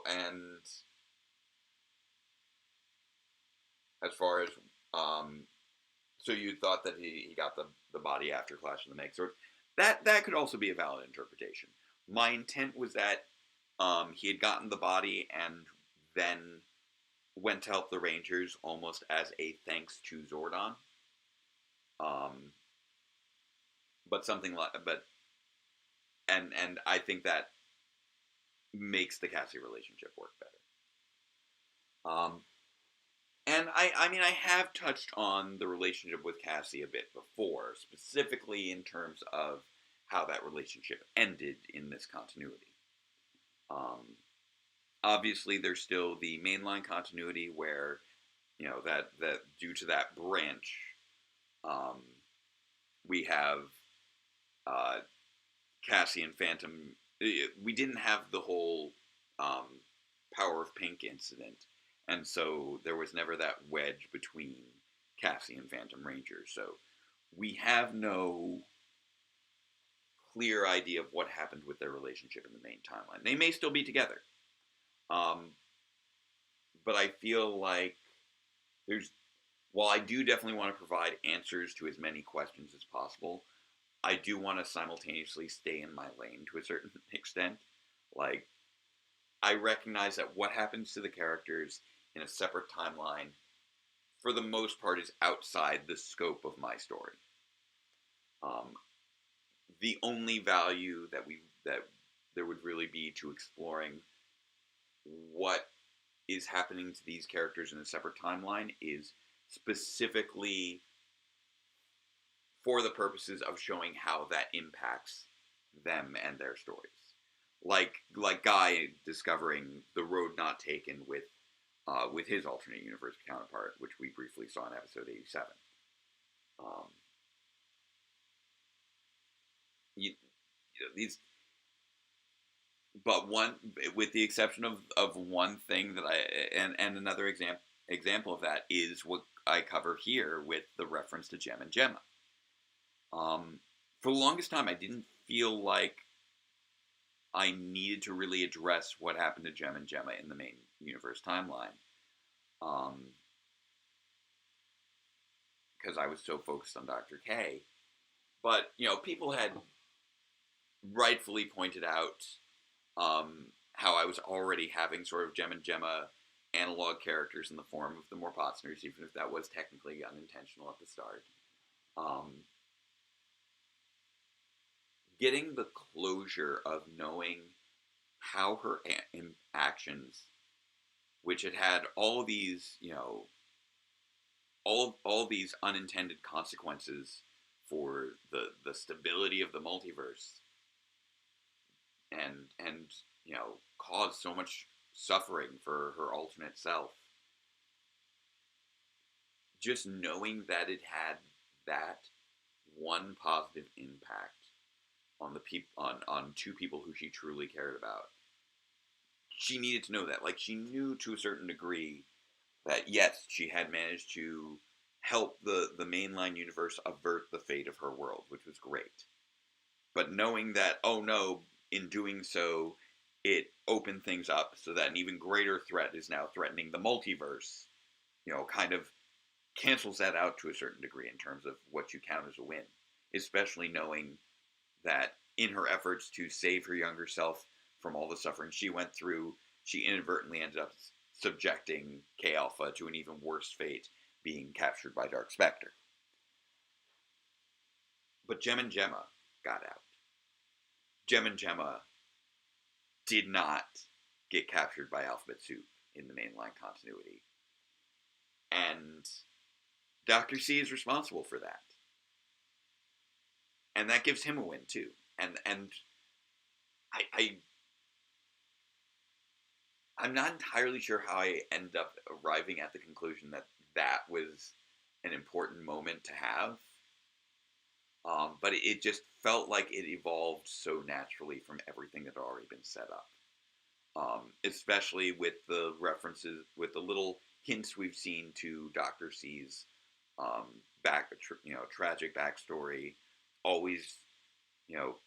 And as far as so you thought that he got the body after Clash of the Megazords. That could also be a valid interpretation. My intent was that he had gotten the body and then went to help the Rangers almost as a thanks to Zordon. But something like, and I think that makes the Cassie relationship work better. And I mean, I have touched on the relationship with Cassie a bit before, specifically in terms of how that relationship ended in this continuity. Obviously, there's still the mainline continuity where, that due to that branch, we have Cassie and Phantom. We didn't have the whole Power of Pink incident. And so there was never that wedge between Cassie and Phantom Ranger. So we have no clear idea of what happened with their relationship in the main timeline. They may still be together. But I feel like while I do definitely want to provide answers to as many questions as possible, I do want to simultaneously stay in my lane to a certain extent. Like, I recognize that what happens to the characters in a separate timeline, for the most part, is outside the scope of my story. The only value that there would really be to exploring what is happening to these characters in a separate timeline is specifically for the purposes of showing how that impacts them and their stories. Like Guy discovering the road not taken with his alternate universe counterpart, which we briefly saw in episode 87. These, but one, with the exception of one thing that and another example of that is what I cover here with the reference to Jem and Gemma. For the longest time, I didn't feel like I needed to really address what happened to Jem and Gemma in the main universe timeline. Because I was so focused on Dr. K. But, people had rightfully pointed out how I was already having sort of Jem and Gemma analog characters in the form of the Morpotsners, even if that was technically unintentional at the start. Getting the closure of knowing how her actions, which had all these, all these unintended consequences for the stability of the multiverse, and caused so much suffering for her alternate self. Just knowing that it had that one positive impact on on two people who she truly cared about. She needed to know that. Like, she knew to a certain degree that, yes, she had managed to help the mainline universe avert the fate of her world, which was great. But knowing that, oh no, in doing so, it opened things up so that an even greater threat is now threatening the multiverse, kind of cancels that out to a certain degree in terms of what you count as a win. Especially knowing that in her efforts to save her younger self from all the suffering she went through, she inadvertently ended up subjecting K-Alpha to an even worse fate, being captured by Dark Spectre. But Jem and Gemma got out. Jem and Gemma did not get captured by Alphabet Soup in the mainline continuity. And Dr. C is responsible for that. And that gives him a win, too. And I'm not entirely sure how I ended up arriving at the conclusion that was an important moment to have. But it just felt like it evolved so naturally from everything that had already been set up. Especially with the references, with the little hints we've seen to Dr. C's tragic backstory, always,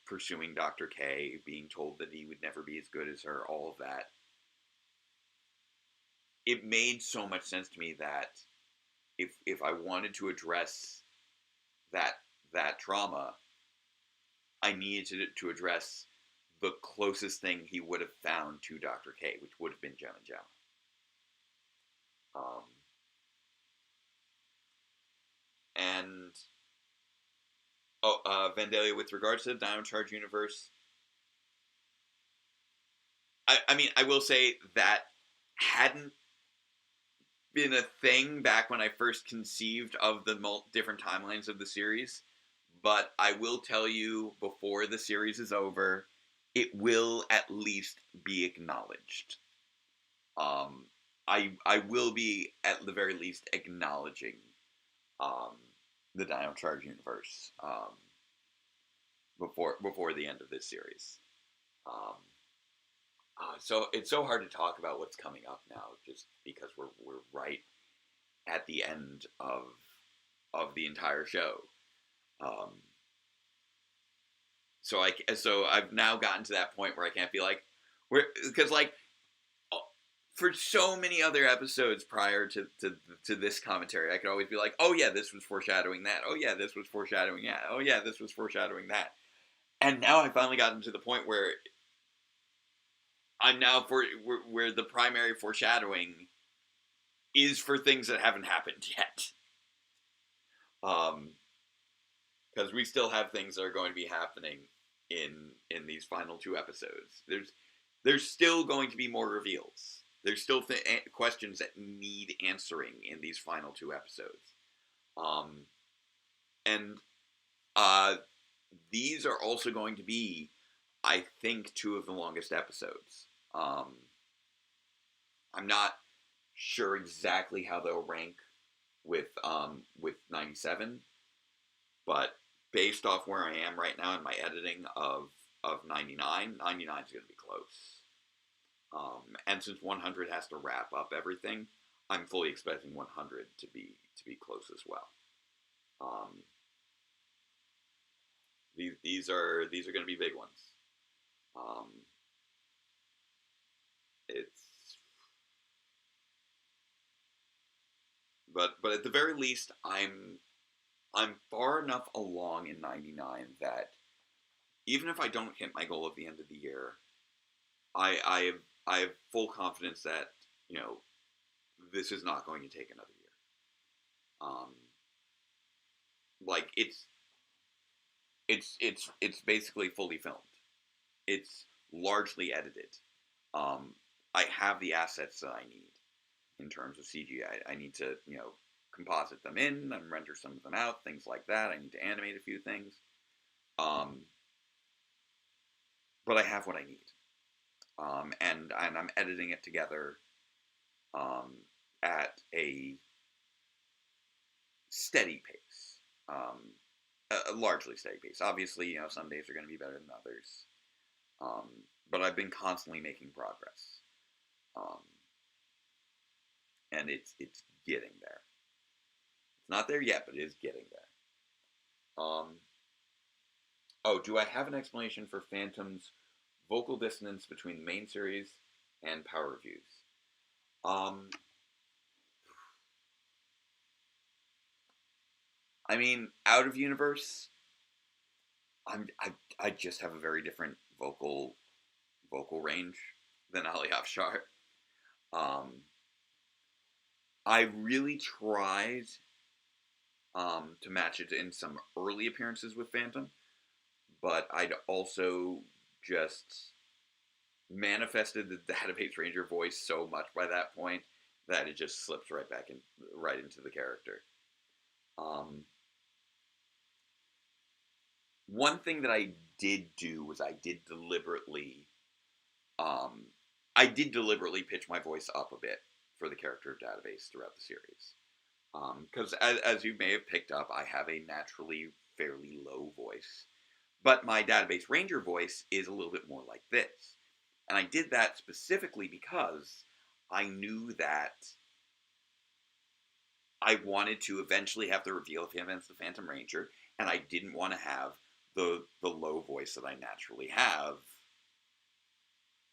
pursuing Dr. K, being told that he would never be as good as her, all of that. It made so much sense to me that if I wanted to address that trauma, I needed to address the closest thing he would have found to Dr. K, which would have been Jem and Gemma. Vandalia, with regards to the Dino Charge universe, I will say that hadn't been a thing back when I first conceived of the different timelines of the series, but I will tell you before the series is over, it will at least be acknowledged. I will be at the very least acknowledging the Dino Charge universe before the end of this series. So it's so hard to talk about what's coming up now, just because we're right at the end of the entire show. So I've now gotten to that point where I can't be like, because like for so many other episodes prior to this commentary, I could always be like, oh yeah, this was foreshadowing that. Oh yeah, this was foreshadowing that. Oh yeah, this was foreshadowing that. And now I've finally gotten to the point where I'm now where the primary foreshadowing is for things that haven't happened yet. Because we still have things that are going to be happening in these final two episodes. There's still going to be more reveals. there's still questions that need answering in these final 2 episodes. And these are also going to be, I think, 2 of the longest episodes. I'm not sure exactly how they'll rank with 97, but based off where I am right now in my editing of 99, 99 is going to be close. And since 100 has to wrap up everything, I'm fully expecting 100 to be close as well. These are going to be big ones. But at the very least, I'm far enough along in 99 that even if I don't hit my goal at the end of the year, I have full confidence that, you know, this is not going to take another year. Like it's basically fully filmed. It's largely edited. I have the assets that I need in terms of CGI. I need to, you know, composite them in and render some of them out, things like that. I need to animate a few things. But I have what I need. And I'm editing it together at a steady pace. A largely steady pace. Obviously, you know, some days are going to be better than others. But I've been constantly making progress. And it's getting there. It's not there yet, but it is getting there. Oh, do I have an explanation for Phantom's vocal dissonance between the main series and Power Reviews? I mean, out of universe, I just have a very different vocal range than Ali Afshar. I really tried to match it in some early appearances with Phantom, but I'd also just manifested the Database Ranger voice so much by that point that it just slips right back in, right into the character. One thing that I did do was I did deliberately pitch my voice up a bit for the character of Database throughout the series. Because as you may have picked up, I have a naturally fairly low voice. But my Database Ranger voice is a little bit more like this. And I did that specifically because I knew that I wanted to eventually have the reveal of him as the Phantom Ranger, and I didn't want to have the low voice that I naturally have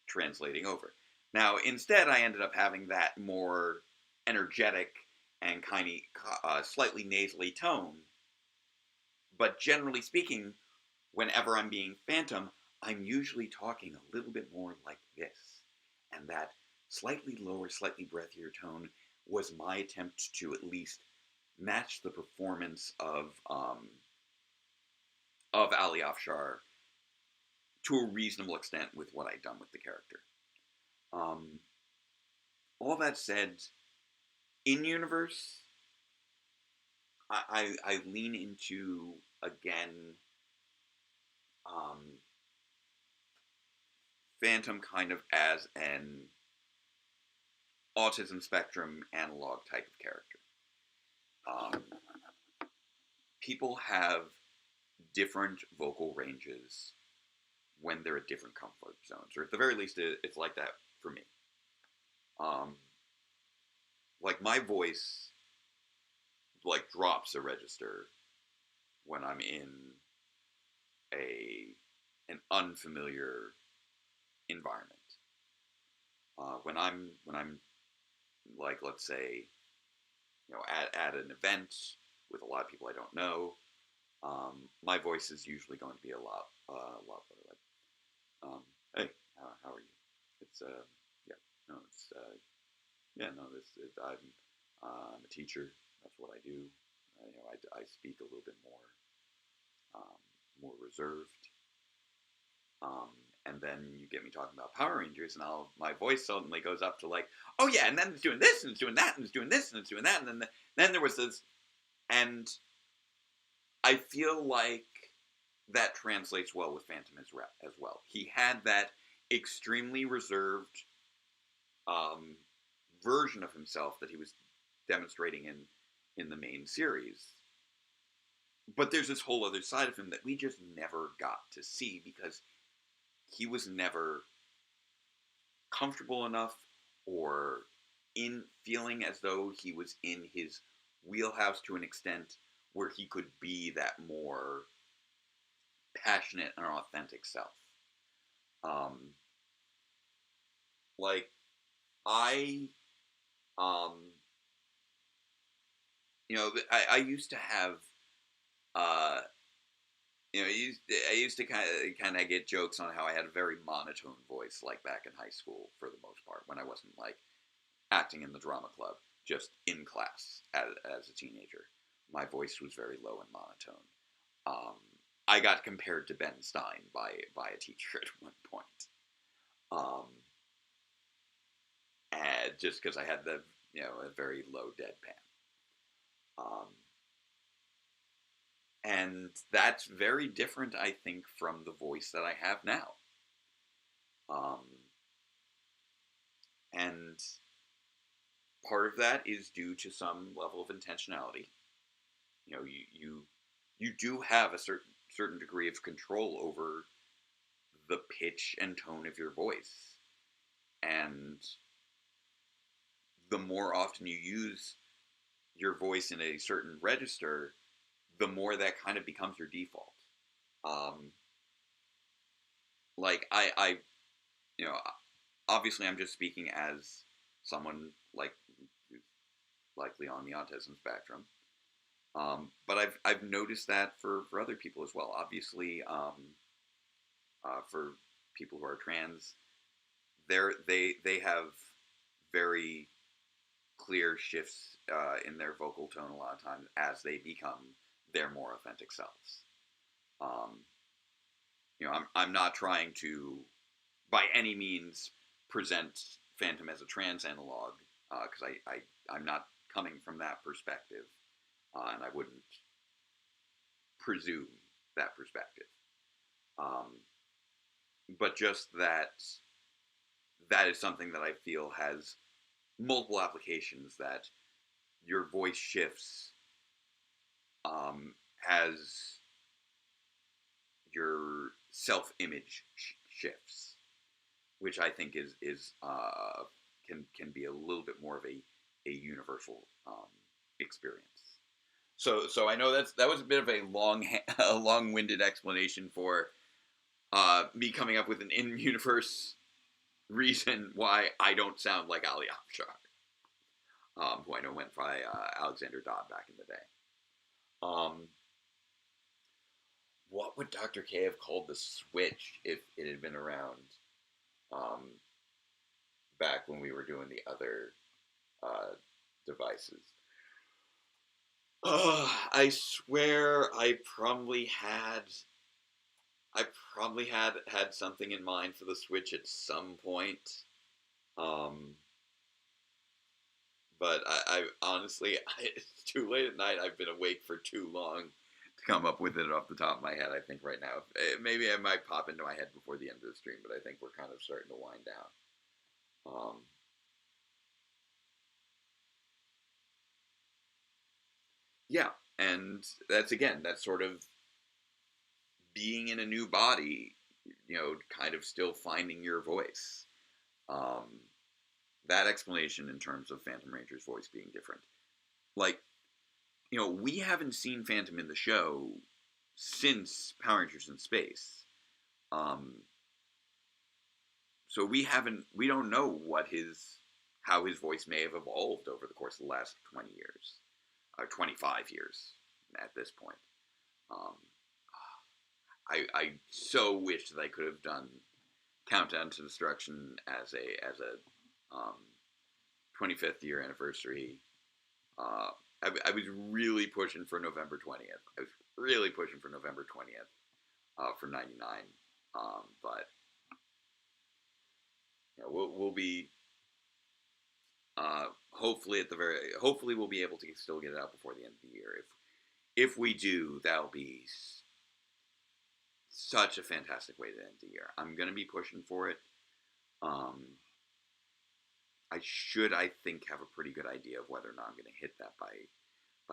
translating over. Now, instead, I ended up having that more energetic and kind of slightly nasally tone. But generally speaking, whenever I'm being Phantom, I'm usually talking a little bit more like this. And that slightly lower, slightly breathier tone was my attempt to at least match the performance of Ali Afshar to a reasonable extent with what I'd done with the character. All that said, in universe, I lean into, again, Phantom kind of as an autism spectrum analog type of character. People have different vocal ranges when they're at different comfort zones, or at the very least, it's like that for me. Like my voice, like drops a register when I'm in an unfamiliar environment. When I'm like, let's say, you know, at an event with a lot of people I don't know, my voice is usually going to be a lot better. Like, hey, how are you? It's yeah, no, it's yeah, no, I'm a teacher. That's what I do. You know, I speak a little bit more reserved. And then you get me talking about Power Rangers, and my voice suddenly goes up to like, oh yeah, and then it's doing this, and it's doing that, and it's doing this, and it's doing that, and then there was this, and I feel like that translates well with Phantom as well. He had that extremely reserved um, version of himself that he was demonstrating in the main series. But there's this whole other side of him that we just never got to see because he was never comfortable enough or in feeling as though he was in his wheelhouse to an extent where he could be that more passionate and authentic self. Um, like I, um, I used to have, uh, I used to kind of get jokes on how I had a very monotone voice, like back in high school, for the most part, when I wasn't like acting in the drama club, just in class as a teenager. My voice was very low and monotone. I got compared to Ben Stein by a teacher at one point, and just because I had a very low deadpan. And that's very different, I think, from the voice that I have now. And part of that is due to some level of intentionality. You do have a certain degree of control over the pitch and tone of your voice. And the more often you use your voice in a certain register, the more that kind of becomes your default. Like obviously I'm just speaking as someone like who's likely on the autism spectrum. But I've noticed that for other people as well. Obviously, for people who are trans, they have very clear shifts in their vocal tone a lot of times as they become their more authentic selves. I'm not trying to, by any means, present Phantom as a trans analog, because I'm not coming from that perspective, and I wouldn't presume that perspective. But just that is something that I feel has multiple applications, that your voice shifts as your self-image shifts, which I think is can be a little bit more of a universal experience. So I know that was a bit of a long-winded explanation for me coming up with an in-universe reason why I don't sound like Ali Afshar, who I know went by Alexander Dodd back in the day. What would Dr. K have called the Switch if it had been around back when we were doing the other devices? I swear I probably had something in mind for the Switch at some point. But I honestly, it's too late at night. I've been awake for too long to come up with it off the top of my head, I think, right now. Maybe it might pop into my head before the end of the stream, but I think we're kind of starting to wind down. Yeah, and that's sort of being in a new body, kind of still finding your voice. That explanation in terms of Phantom Ranger's voice being different. Like, we haven't seen Phantom in the show since Power Rangers in Space. So we don't know how his voice may have evolved over the course of the last 20 years, or 25 years at this point. I so wish that I could have done Countdown to Destruction as a 25th year anniversary. I was really pushing for November 20th. For 99. But we'll be hopefully we'll be able to still get it out before the end of the year. If we do, that'll be such a fantastic way to end the year. I'm gonna be pushing for it. I think, have a pretty good idea of whether or not I'm gonna hit that by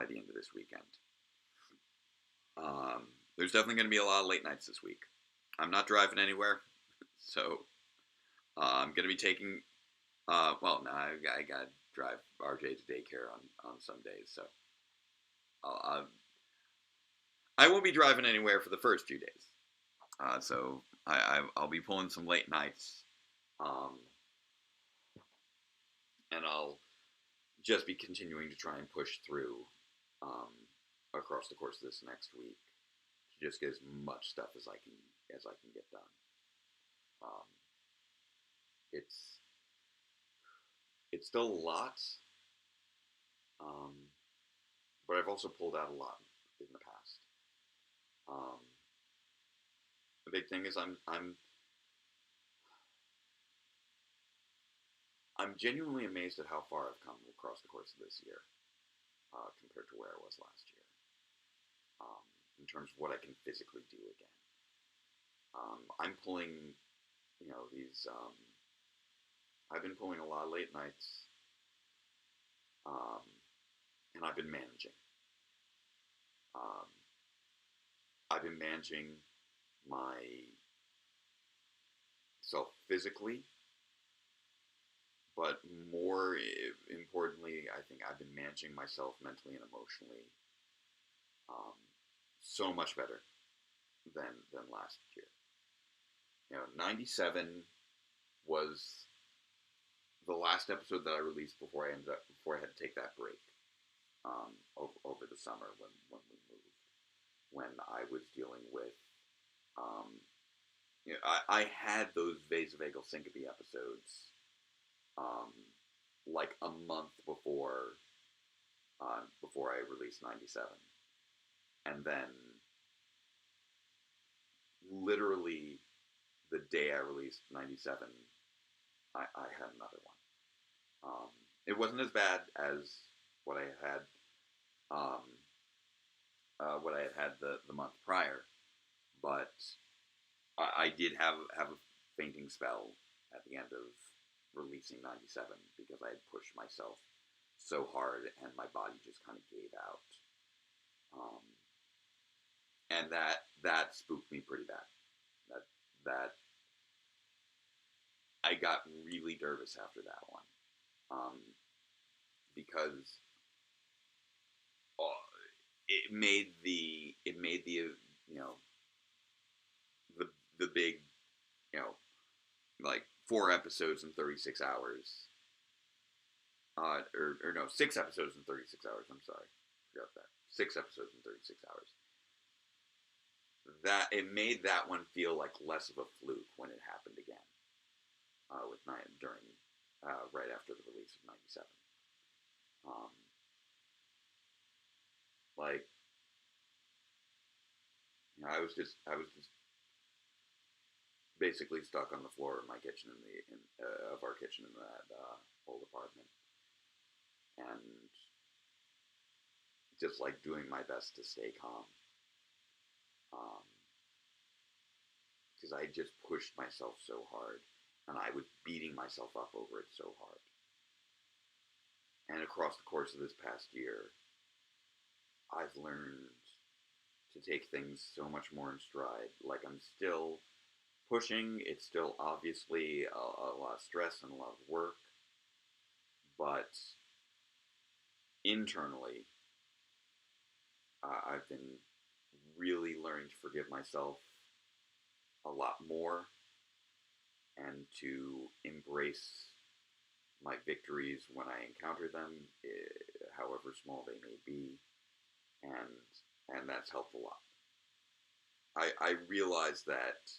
the end of this weekend. There's definitely gonna be a lot of late nights this week. I'm not driving anywhere, so I'm gonna be taking. Well, no, I gotta drive RJ to daycare on some days, so I won't be driving anywhere for the first few days. So I'll be pulling some late nights, and I'll just be continuing to try and push through across the course of this next week to just get as much stuff as I can get done. It's still a lot, but I've also pulled out a lot in the past. The big thing is I'm genuinely amazed at how far I've come across the course of this year compared to where I was last year, in terms of what I can physically do again. I'm pulling, these. I've been pulling a lot of late nights, and I've been managing. I've been managing myself physically, but more importantly, I think I've been managing myself mentally and emotionally so much better than last year. 97 was the last episode that I released before I had to take that break over the summer when we moved, when I was dealing with I had those vasovagal syncope episodes like a month before I released 97, and then literally the day I released 97, I had another one. It wasn't as bad as what I had the month prior, but I did have a fainting spell at the end of releasing 97 because I had pushed myself so hard and my body just kind of gave out. And that spooked me pretty bad. That I got really nervous after that one, because it made the the big, like 4 episodes in 36 hours, or no, 6 episodes in 36 hours. I'm sorry, forgot that. 6 episodes in 36 hours. That it made that one feel like less of a fluke when it happened again. Right after the release of 97. I was just basically stuck on the floor of my kitchen of our kitchen in that old apartment, and just like doing my best to stay calm, because I just pushed myself so hard, and I was beating myself up over it so hard. And across the course of this past year, I've learned to take things so much more in stride. Like, I'm still pushing. It's still obviously a lot of stress and a lot of work. But internally, I've been really learning to forgive myself a lot more and to embrace my victories when I encounter them, however small they may be, and that's helped a lot. I realized that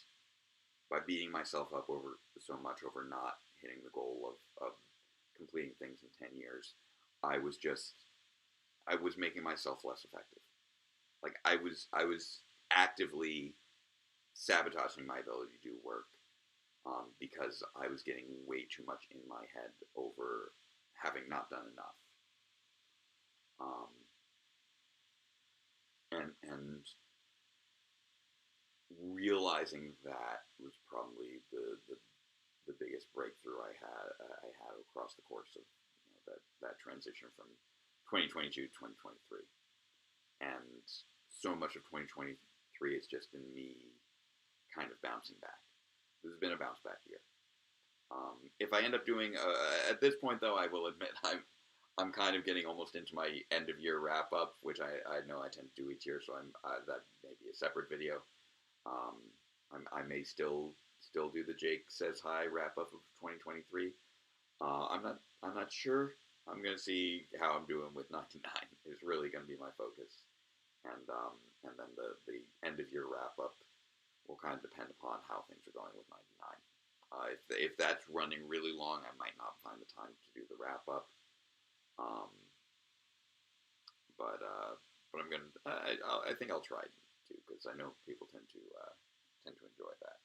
by beating myself up over so much over not hitting the goal of completing things in 10 years, I was making myself less effective. Like, I was actively sabotaging my ability to do work because I was getting way too much in my head over having not done enough. And realizing that was probably the biggest breakthrough I had across the course of that transition from 2022 to 2023. And so much of 2023 has just been me kind of bouncing back. This has been a bounce back year. If I end up doing at this point, though, I will admit I'm kind of getting almost into my end of year wrap up, which I know I tend to do each year, so that may be a separate video. I may still do the Jake Says Hi wrap up of 2023. I'm not sure. I'm gonna see how I'm doing with 99. Is really gonna be my focus, and then the end of year wrap up will kind of depend upon how things are going with 99. If that's running really long, I might not find the time to do the wrap up. But I'm gonna. I think I'll try to, because I know people tend to enjoy that.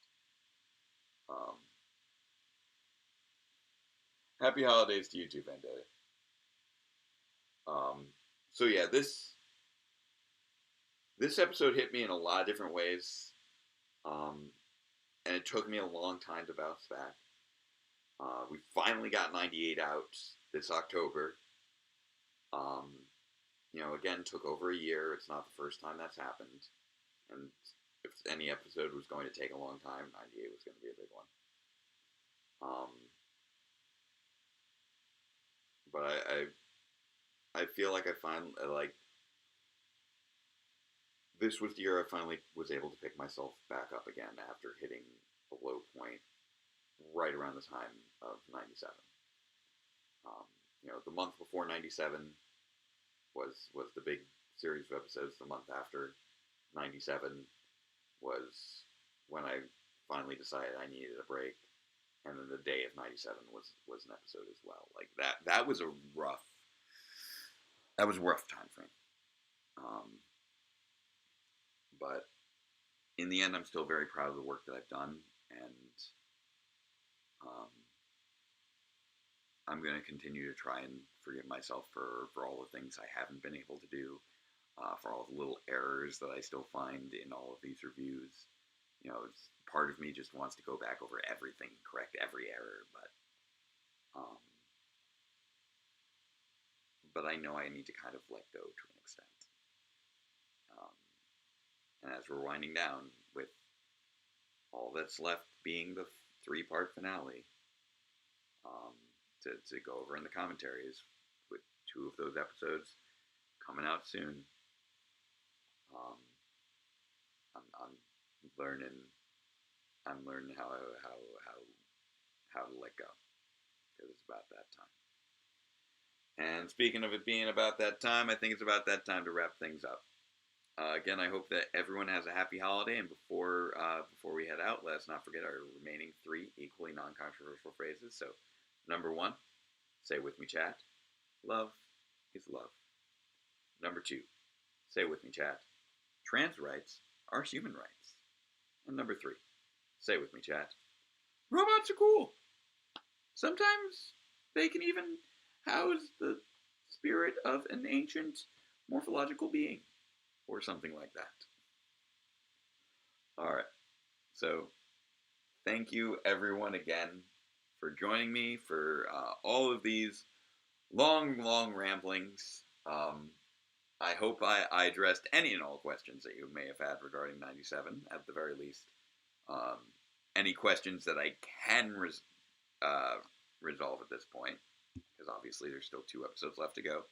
Happy holidays to you too, Vendetta. So yeah, this episode hit me in a lot of different ways, and it took me a long time to bounce back. We finally got 98 out this October. Again, took over a year. It's not the first time that's happened. And if any episode was going to take a long time, 98 was going to be a big one. But I feel like I finally, this was the year I finally was able to pick myself back up again after hitting a low point right around the time of 97. The month before 97 was the big series of episodes. The month after 97 was when I finally decided I needed a break, and then the day of 97 was an episode as well. Like that was a rough time frame. But in the end, I'm still very proud of the work that I've done, and I'm going to continue to try and forgive myself for all the things I haven't been able to do, for all the little errors that I still find in all of these reviews. Part of me just wants to go back over everything, correct every error, but I know I need to kind of let go to an extent. And as we're winding down, with all that's left being the 3-part finale, to go over in the commentaries, with 2 of those episodes coming out soon. I'm learning how to let go, because it's about that time. And speaking of it being about that time, I think it's about that time to wrap things up. Again, I hope that everyone has a happy holiday, and before we head out, let's not forget our remaining 3 equally non-controversial phrases. So, number 1, say with me, chat, love is love. Number 2, say with me, chat, trans rights are human rights. And number 3, say with me, chat, robots are cool. Sometimes they can even house the spirit of an ancient morphological being, or something like that. Alright, so thank you everyone again for joining me for all of these long ramblings. I hope I addressed any and all questions that you may have had regarding 97, at the very least. Any questions that I can resolve at this point, because obviously there's still 2 episodes left to go.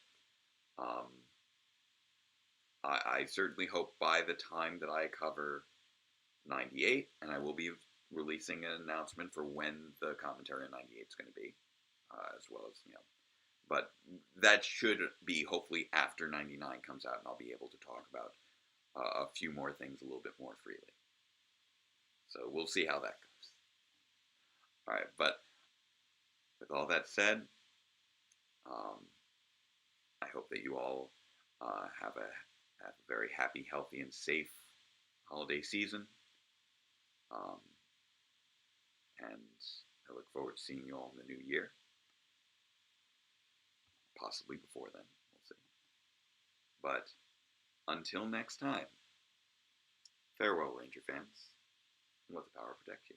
I certainly hope by the time that I cover 98, and I will be releasing an announcement for when the commentary on 98 is going to be, as well as, but that should be hopefully after 99 comes out, and I'll be able to talk about a few more things a little bit more freely. So we'll see how that goes. All right, but with all that said, I hope that you all have a very happy, healthy, and safe holiday season. and I look forward to seeing you all in the new year. Possibly before then, we'll see. But until next time, farewell, Ranger fans, and let the power protect you.